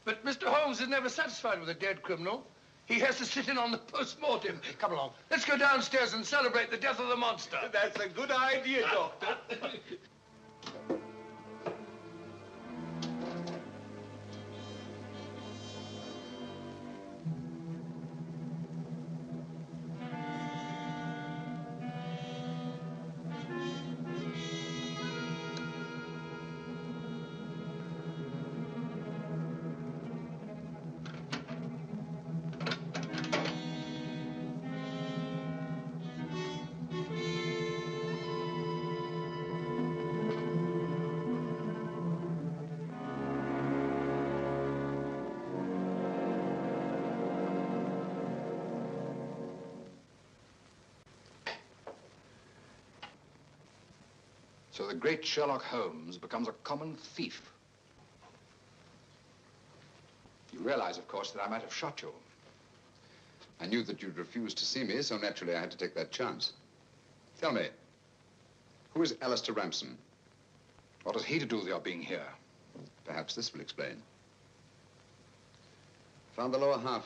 But Mr. Holmes is never satisfied with a dead criminal. He has to sit in on the post-mortem. Come along. Let's go downstairs and celebrate the death of the monster. That's a good idea, Doctor. So the great Sherlock Holmes becomes a common thief. You realize, of course, that I might have shot you. I knew that you'd refuse to see me, so naturally I had to take that chance. Tell me, who is Alistair Ramson? What has he to do with your being here? Perhaps this will explain. Found the lower half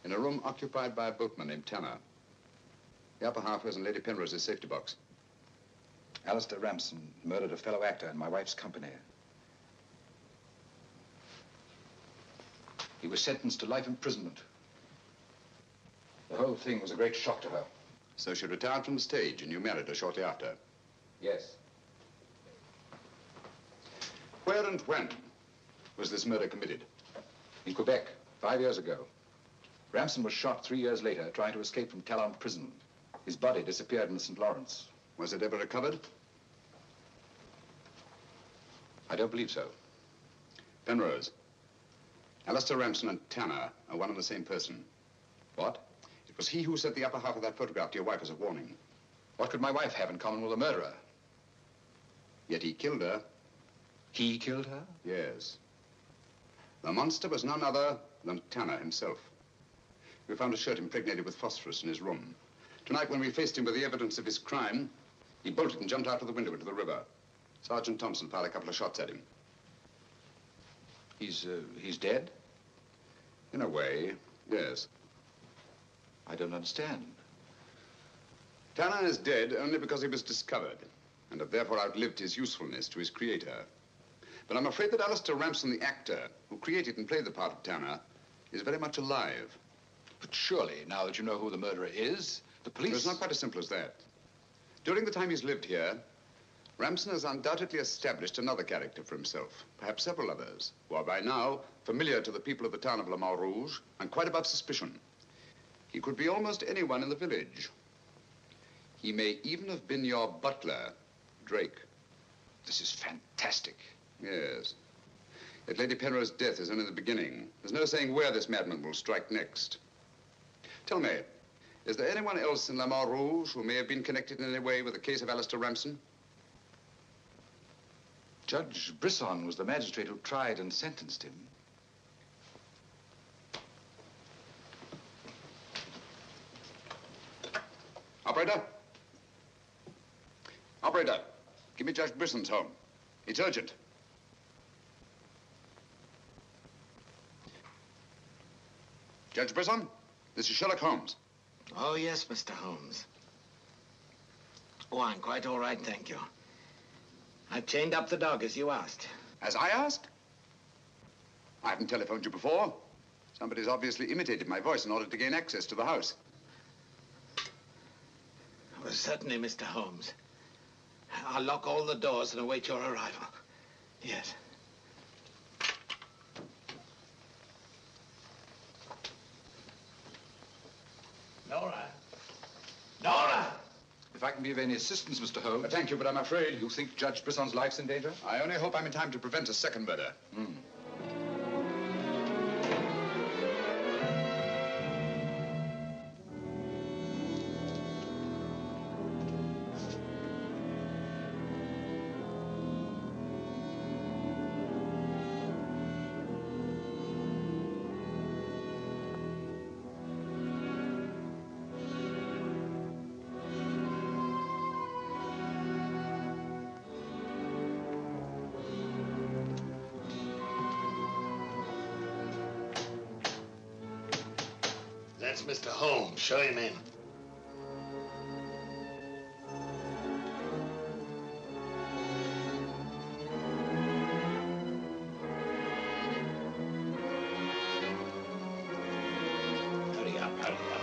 in a room occupied by a boatman named Tanner. The upper half was in Lady Penrose's safety box. Alistair Ramson murdered a fellow actor in my wife's company. He was sentenced to life imprisonment. The whole thing was a great shock to her. So she retired from the stage and you married her shortly after? Yes. Where and when was this murder committed? In Quebec, 5 years ago. Ramson was shot 3 years later trying to escape from Talon prison. His body disappeared in the St. Lawrence. Was it ever recovered? I don't believe so. Penrose, Alistair Ramson and Tanner are one and the same person. What? It was he who sent the upper half of that photograph to your wife as a warning. What could my wife have in common with a murderer? Yet he killed her. He killed her? Yes. The monster was none other than Tanner himself. We found a shirt impregnated with phosphorus in his room. Tonight, when we faced him with the evidence of his crime, he bolted and jumped out of the window into the river. Sergeant Thompson fired a couple of shots at him. He's dead? In a way, yes. I don't understand. Tanner is dead only because he was discovered, and had therefore outlived his usefulness to his creator. But I'm afraid that Alistair Ramson, the actor, who created and played the part of Tanner, is very much alive. But surely, now that you know who the murderer is, the police... It's not quite as simple as that. During the time he's lived here, Ramson has undoubtedly established another character for himself, perhaps several others, who are by now familiar to the people of the town of Le Mans Rouge and quite above suspicion. He could be almost anyone in the village. He may even have been your butler, Drake. This is fantastic. Yes. Yet Lady Penrose's death is only the beginning. There's no saying where this madman will strike next. Tell me, is there anyone else in Le Mans Rouge who may have been connected in any way with the case of Alistair Ramson? Judge Brisson was the magistrate who tried and sentenced him. Operator? Operator, give me Judge Brisson's home. It's urgent. Judge Brisson, this is Sherlock Holmes. Oh, yes, Mr. Holmes. Oh, I'm quite all right, thank you. I've chained up the dog, as you asked. As I asked? I haven't telephoned you before. Somebody's obviously imitated my voice in order to gain access to the house. Certainly, Mr. Holmes. I'll lock all the doors and await your arrival. Yes. Nora! Nora! If I can be of any assistance, Mr. Holmes. Thank you, but I'm afraid... You think Judge Brisson's life's in danger? I only hope I'm in time to prevent a second murder. That's Mr. Holmes. Show him in. Hurry up, hurry up.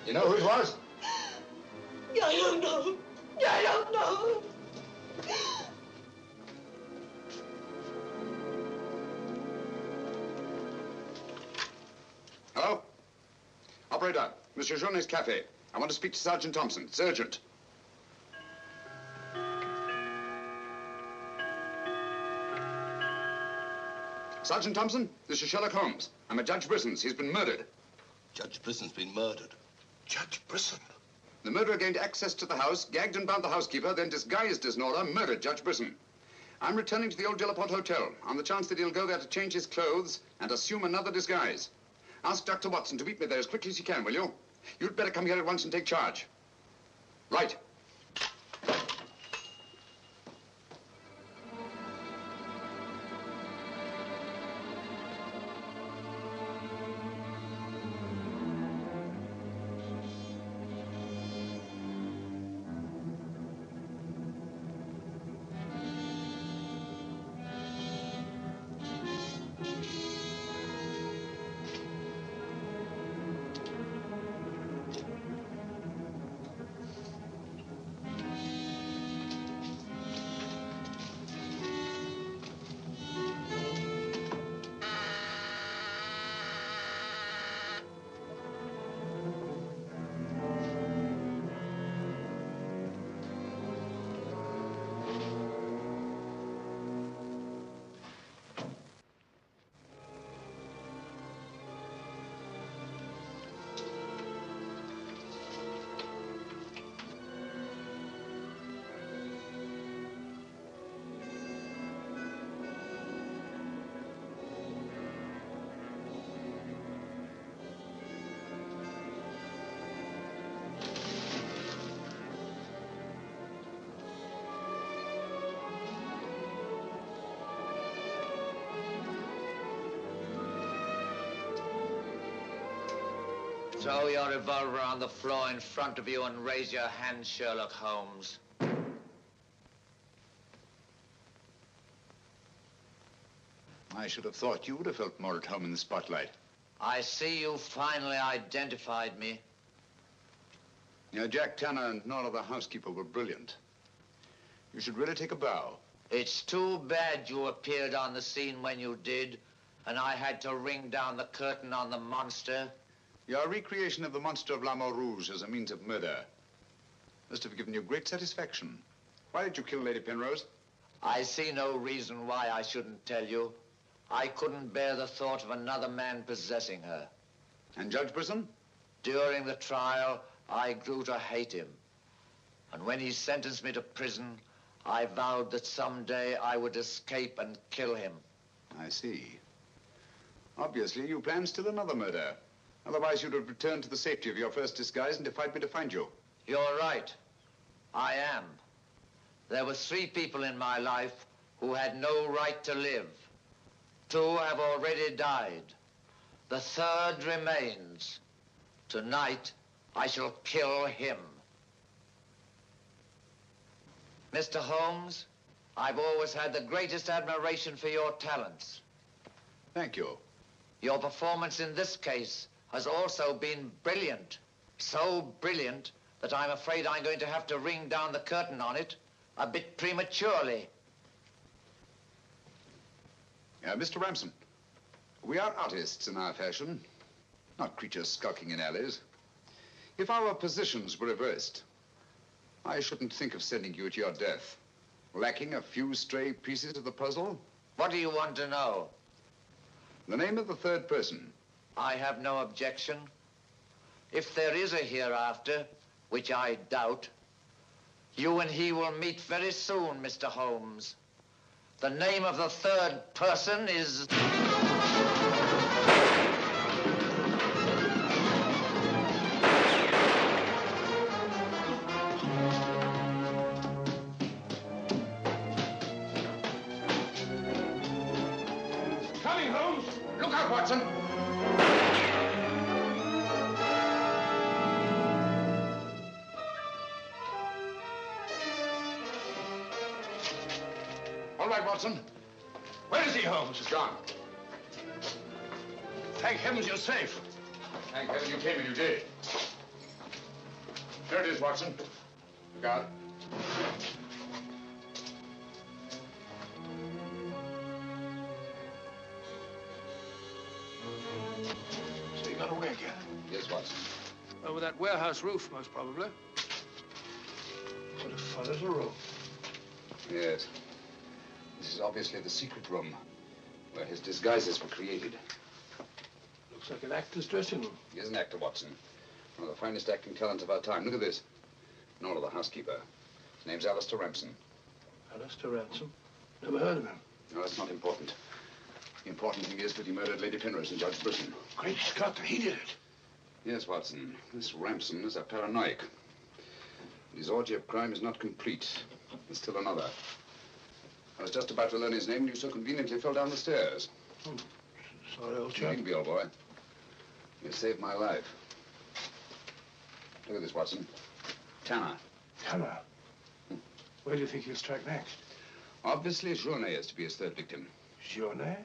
You know who it was? I don't know. I don't know. Hello? Operator, Monsieur Jaunet's cafe. I want to speak to Sergeant Thompson. It's urgent. Sergeant Thompson, this is Sherlock Holmes. I'm at Judge Brisson's. He's been murdered. Judge Brisson's been murdered. Judge Brisson? The murderer gained access to the house, gagged and bound the housekeeper, then disguised as Nora, murdered Judge Brisson. I'm returning to the old Delaporte Hotel on the chance that he'll go there to change his clothes and assume another disguise. Ask Dr. Watson to meet me there as quickly as he can, will you? You'd better come here at once and take charge. Right. Throw your revolver on the floor in front of you and raise your hand, Sherlock Holmes. I should have thought you would have felt more at home in the spotlight. I see you finally identified me. Jack Tanner and Nora the housekeeper were brilliant. You should really take a bow. It's too bad you appeared on the scene when you did, and I had to ring down the curtain on the monster. Your recreation of the monster of La Mort Rouge as a means of murder must have given you great satisfaction. Why did you kill Lady Penrose? I see no reason why I shouldn't tell you. I couldn't bear the thought of another man possessing her. And Judge Brisson? During the trial, I grew to hate him. And when he sentenced me to prison, I vowed that someday I would escape and kill him. I see. Obviously, you planned still another murder. Otherwise, you'd have returned to the safety of your first disguise and defied me to find you. You're right. I am. There were 3 people in my life who had no right to live. 2 have already died. The 3rd remains. Tonight, I shall kill him. Mr. Holmes, I've always had the greatest admiration for your talents. Thank you. Your performance in this case has also been brilliant. So brilliant that I'm afraid I'm going to have to ring down the curtain on it a bit prematurely. Mr. Ramson, we are artists in our fashion, not creatures skulking in alleys. If our positions were reversed, I shouldn't think of sending you to your death, lacking a few stray pieces of the puzzle. What do you want to know? The name of the 3rd person. I have no objection. If there is a hereafter, which I doubt, you and he will meet very soon, Mr. Holmes. The name of the 3rd person is... Coming, Holmes! Look out, Watson! All right, Watson. Where is he, Holmes? He's gone. Thank heavens you're safe. Thank heaven you came and you did. There it is, Watson. Got it. So you got away again? Yes, Watson. Over that warehouse roof, most probably. What a fun little room. Yes. This is obviously the secret room where his disguises were created. Looks like an actor's dressing room. He is an actor, Watson. One of the finest acting talents of our time. Look at this. Nora, the housekeeper. His name's Alistair Ramson. Alistair Ransom? Never heard of him. No, that's not important. The important thing is that he murdered Lady Penrose and Judge Brisson. Great Scott, he did it. Yes, Watson. This Ramson is a paranoiac. His orgy of crime is not complete. There's still another. I was just about to learn his name when you so conveniently fell down the stairs. Sorry, old chap. Needn't be, old boy. You saved my life. Look at this, Watson. Tanner. Tanner? Where do you think he'll strike next? Obviously, Journet is to be his 3rd victim. Journet?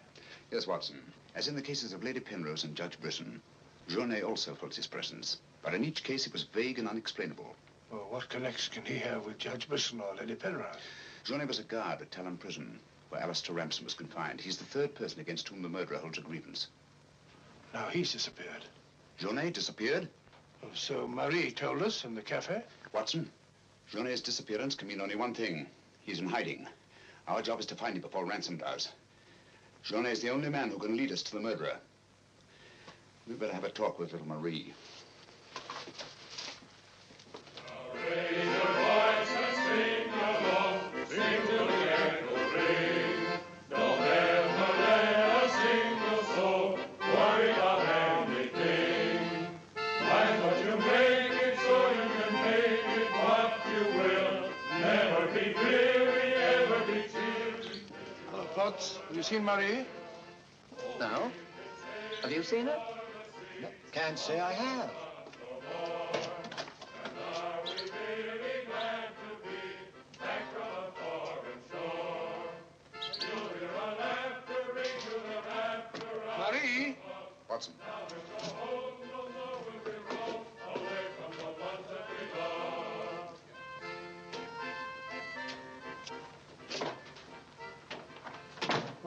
Yes, Watson. As in the cases of Lady Penrose and Judge Brisson, Journet also felt his presence. But in each case, it was vague and unexplainable. Well, what connection can he have with Judge Brisson or Lady Penrose? Journet was a guard at Talon Prison, where Alistair Ramson was confined. He's the 3rd person against whom the murderer holds a grievance. Now he's disappeared. Journet disappeared? Oh, so Marie told us in the cafe? Watson, Journet's disappearance can mean only one thing. He's in hiding. Our job is to find him before Ransom does. Journet's the only man who can lead us to the murderer. We'd better have a talk with little Marie. Potts, have you seen Marie? No. Have you seen her? Can't say I have.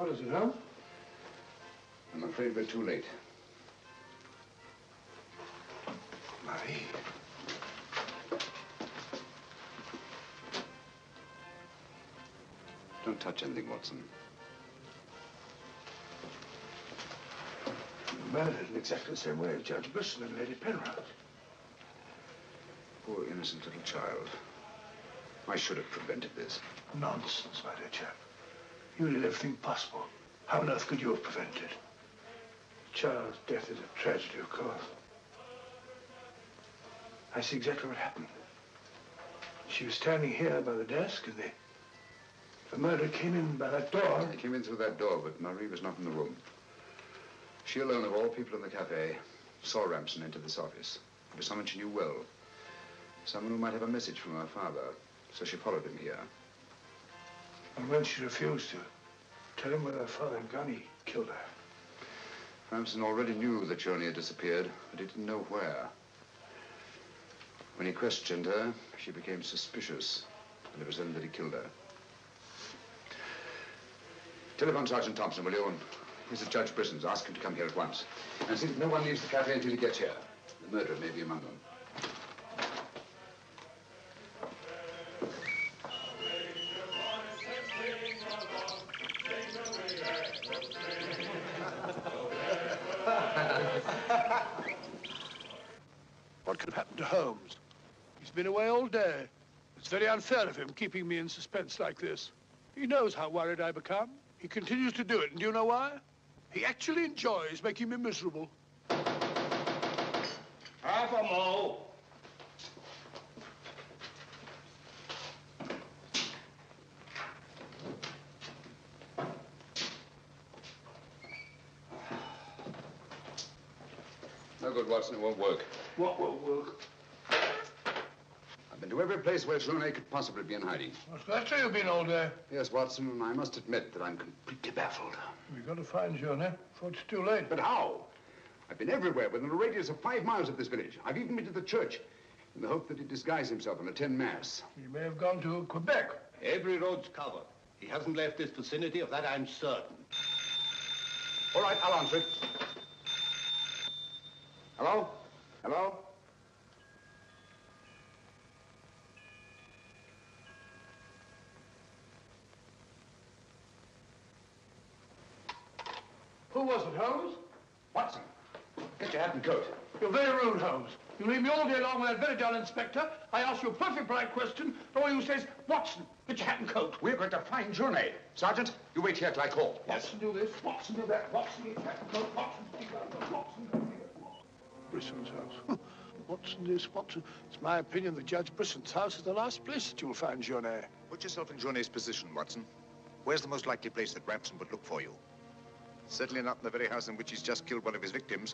What is it, Holmes? I'm afraid we're too late. Marie. Don't touch anything, Watson. Murdered in exactly the same way as Judge Brisson and Lady Penrose. Poor innocent little child. I should have prevented this. Nonsense, my dear chap. You did everything possible. How on earth could you have prevented it? The child's death is a tragedy, of course. I see exactly what happened. She was standing here by the desk, and the murderer came in by that door. He came in through that door, but Marie was not in the room. She alone, of all people in the cafe, saw Ramson enter this office. It was someone she knew well. Someone who might have a message from her father. So she followed him here. And when she refused to tell him where her father had gone, he killed her. Ramson already knew that Johnny had disappeared, but he didn't know where. When he questioned her, she became suspicious, and it was then that he killed her. Telephone Sergeant Thompson, will you? He's at Judge Brisson's. Ask him to come here at once. And see that no one leaves the cafe until he gets here. The murderer may be among them. What could happen to Holmes? He's been away all day. It's very unfair of him keeping me in suspense like this. He knows how worried I become. He continues to do it, and do you know why? He actually enjoys making me miserable. Half a mo. No good, Watson. It won't work. What won't work? I've been to every place where Journey could possibly be in hiding. That's where you've been all day. Yes, Watson, and I must admit that I'm completely baffled. We've got to find Journey before it's too late. But how? I've been everywhere within a radius of 5 miles of this village. I've even been to the church in the hope that he'd disguise himself and attend Mass. He may have gone to Quebec. Every road's covered. He hasn't left this vicinity, of that I'm certain. All right, I'll answer it. Hello? Hello? Who was it, Holmes? Watson, get your hat and coat. You're very rude, Holmes. You leave me all day long with that very dull inspector. I ask you a perfect polite question, and all you say is, Watson, get your hat and coat. We're going to find Journey. Sergeant, you wait here till I call. Watson, do this. Watson, do that. Watson, get your hat and coat. Watson, do that. Watson, do that. Brisson's house. Watson, this, Watson. It's my opinion that Judge Brisson's house is the last place that you'll find Journey. Put yourself in Journey's position, Watson. Where's the most likely place that Ramson would look for you? Certainly not in the very house in which he's just killed one of his victims.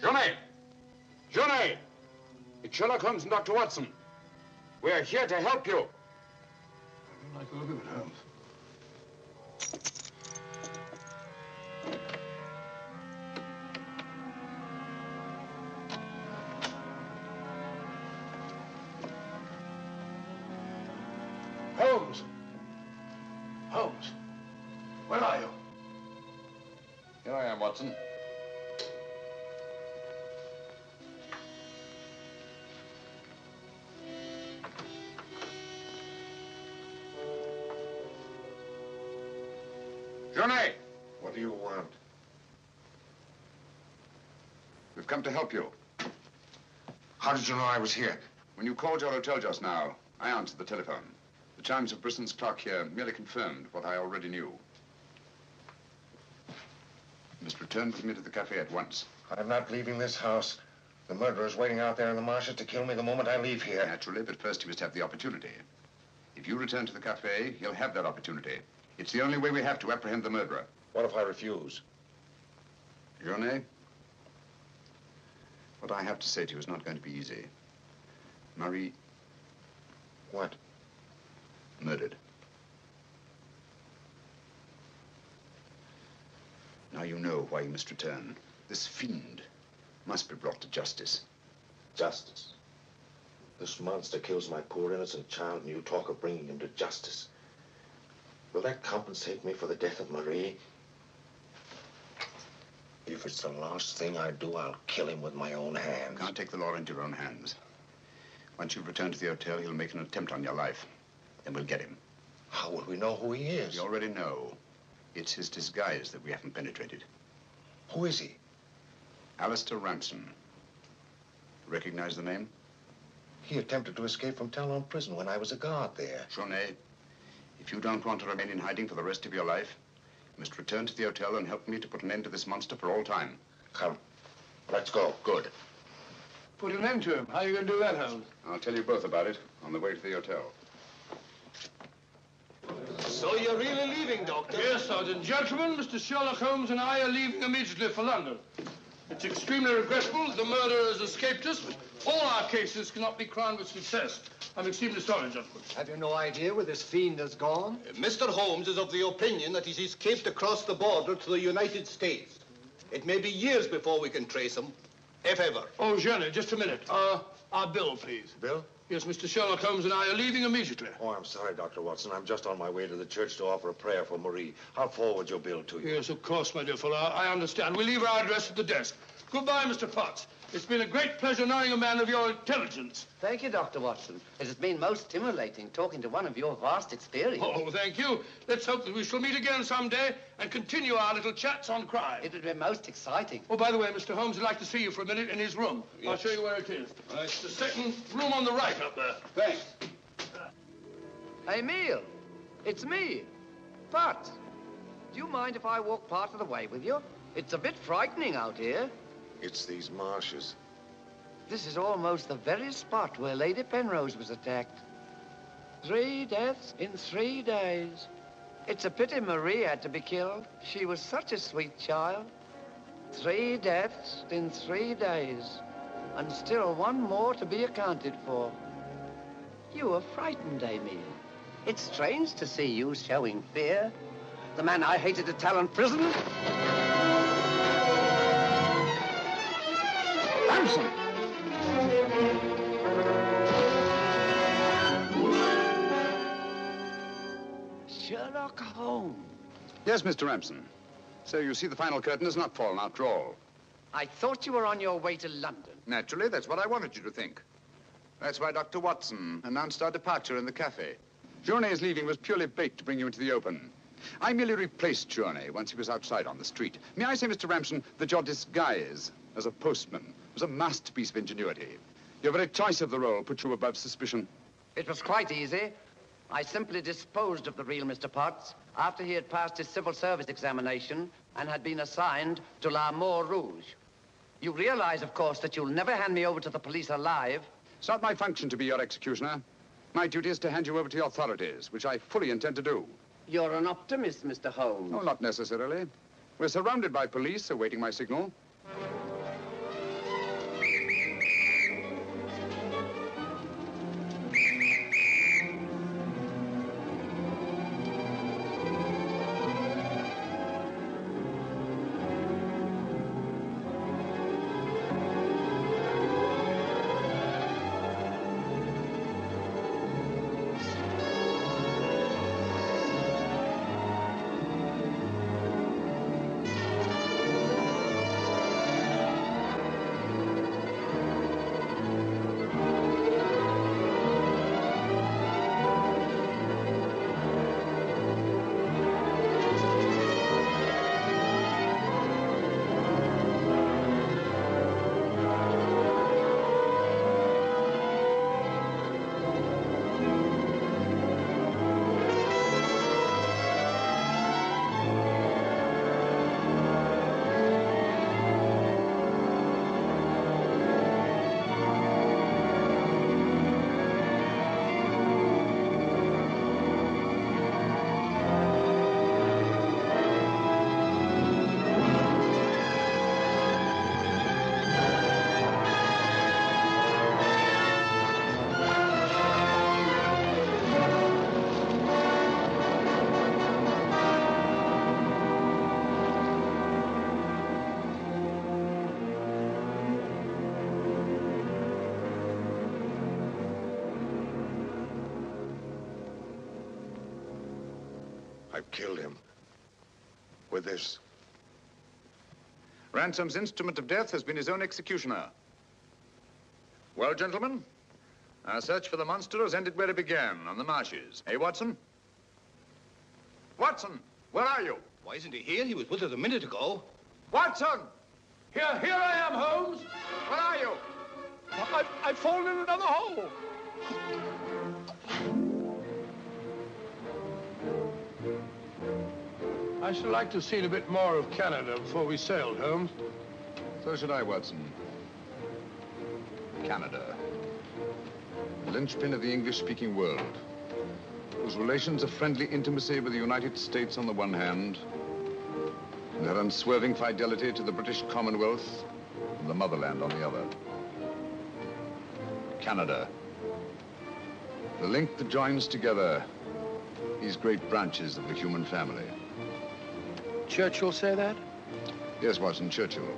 Journey! Journey! It's Sherlock Holmes and Dr. Watson. We're here to help you. I don't like the look of it, Holmes. Holmes! Holmes! Where are you? Here I am, Watson. Journey! What do you want? We've come to help you. How did you know I was here? When you called your hotel just now, I answered the telephone. The chimes of Brisson's clock here merely confirmed what I already knew. You must return with me to the cafe at once. I'm not leaving this house. The murderer's waiting out there in the marshes to kill me the moment I leave here. Naturally, but first he must have the opportunity. If you return to the cafe, he'll have that opportunity. It's the only way we have to apprehend the murderer. What if I refuse? Journey, what I have to say to you is not going to be easy. Marie... What? Murdered. Now you know why you must return. This fiend must be brought to justice. Justice? This monster kills my poor innocent child, and you talk of bringing him to justice. Will that compensate me for the death of Marie? If it's the last thing I do, I'll kill him with my own hands. You can't take the law into your own hands. Once you've returned to the hotel, he'll make an attempt on your life. Then we'll get him. How will we know who he is? We already know. It's his disguise that we haven't penetrated. Who is he? Alistair Ramson. Recognize the name? He attempted to escape from Talon prison when I was a guard there. Journey, if you don't want to remain in hiding for the rest of your life, you must return to the hotel and help me to put an end to this monster for all time. Come. Let's go. Good. Put an end to him. How are you going to do that, Holmes? I'll tell you both about it on the way to the hotel. So you're really leaving, Doctor? Yes, Sergeant. Gentlemen, Mr. Sherlock Holmes and I are leaving immediately for London. It's extremely regrettable that the murderer has escaped us, but all our cases cannot be crowned with success. I'm extremely sorry, gentlemen. Have you no idea where this fiend has gone? Mr. Holmes is of the opinion that he's escaped across the border to the United States. It may be years before we can trace him, if ever. Oh, Jenny, just a minute. Our bill, please. Bill? Yes, Mr. Sherlock Holmes and I are leaving immediately. Oh, I'm sorry, Dr. Watson. I'm just on my way to the church to offer a prayer for Marie. I'll forward your bill to you. Yes, of course, my dear fellow. I understand. We'll leave our address at the desk. Goodbye, Mr. Potts. It's been a great pleasure knowing a man of your intelligence. Thank you, Dr. Watson. It has been most stimulating talking to one of your vast experience. Oh, thank you. Let's hope that we shall meet again someday and continue our little chats on crime. It would be most exciting. Oh, by the way, Mr. Holmes would like to see you for a minute in his room. Yes. I'll show you where it is. It's the second room on the right up there. Thanks. Emile, it's me, Pat. Do you mind if I walk part of the way with you? It's a bit frightening out here. It's these marshes. This is almost the very spot where Lady Penrose was attacked. 3 deaths in 3 days. It's a pity Marie had to be killed. She was such a sweet child. 3 deaths in 3 days. And still one more to be accounted for. You were frightened, Emile. It's strange to see you showing fear. The man I hated at Talon prison. Ramson! Sherlock Holmes. Yes, Mr. Ramson. So you see the final curtain has not fallen after all. I thought you were on your way to London. Naturally, that's what I wanted you to think. That's why Dr. Watson announced our departure in the cafe. Journey's leaving was purely bait to bring you into the open. I merely replaced Journey once he was outside on the street. May I say, Mr. Ramson, that your disguise as a postman was a masterpiece of ingenuity. Your very choice of the role put you above suspicion. It was quite easy. I simply disposed of the real Mr. Potts after he had passed his civil service examination and had been assigned to L'Amour Rouge. You realize, of course, that you'll never hand me over to the police alive. It's not my function to be your executioner. My duty is to hand you over to the authorities, which I fully intend to do. You're an optimist, Mr. Holmes. No, not necessarily. We're surrounded by police awaiting my signal. I've killed him. With this. Ransom's instrument of death has been his own executioner. Well, gentlemen, our search for the monster has ended where it began, on the marshes. Eh, Watson? Watson, where are you? Why isn't he here? He was with us a minute ago. Watson! Here I am, Holmes. Where are you? I've fallen in another hole. I should like to have seen a bit more of Canada before we sailed, Holmes. So should I, Watson. Canada. The linchpin of the English-speaking world, whose relations of friendly intimacy with the United States on the one hand, and their unswerving fidelity to the British Commonwealth and the motherland on the other. Canada. The link that joins together these great branches of the human family. Churchill say that? Yes, Watson, Churchill.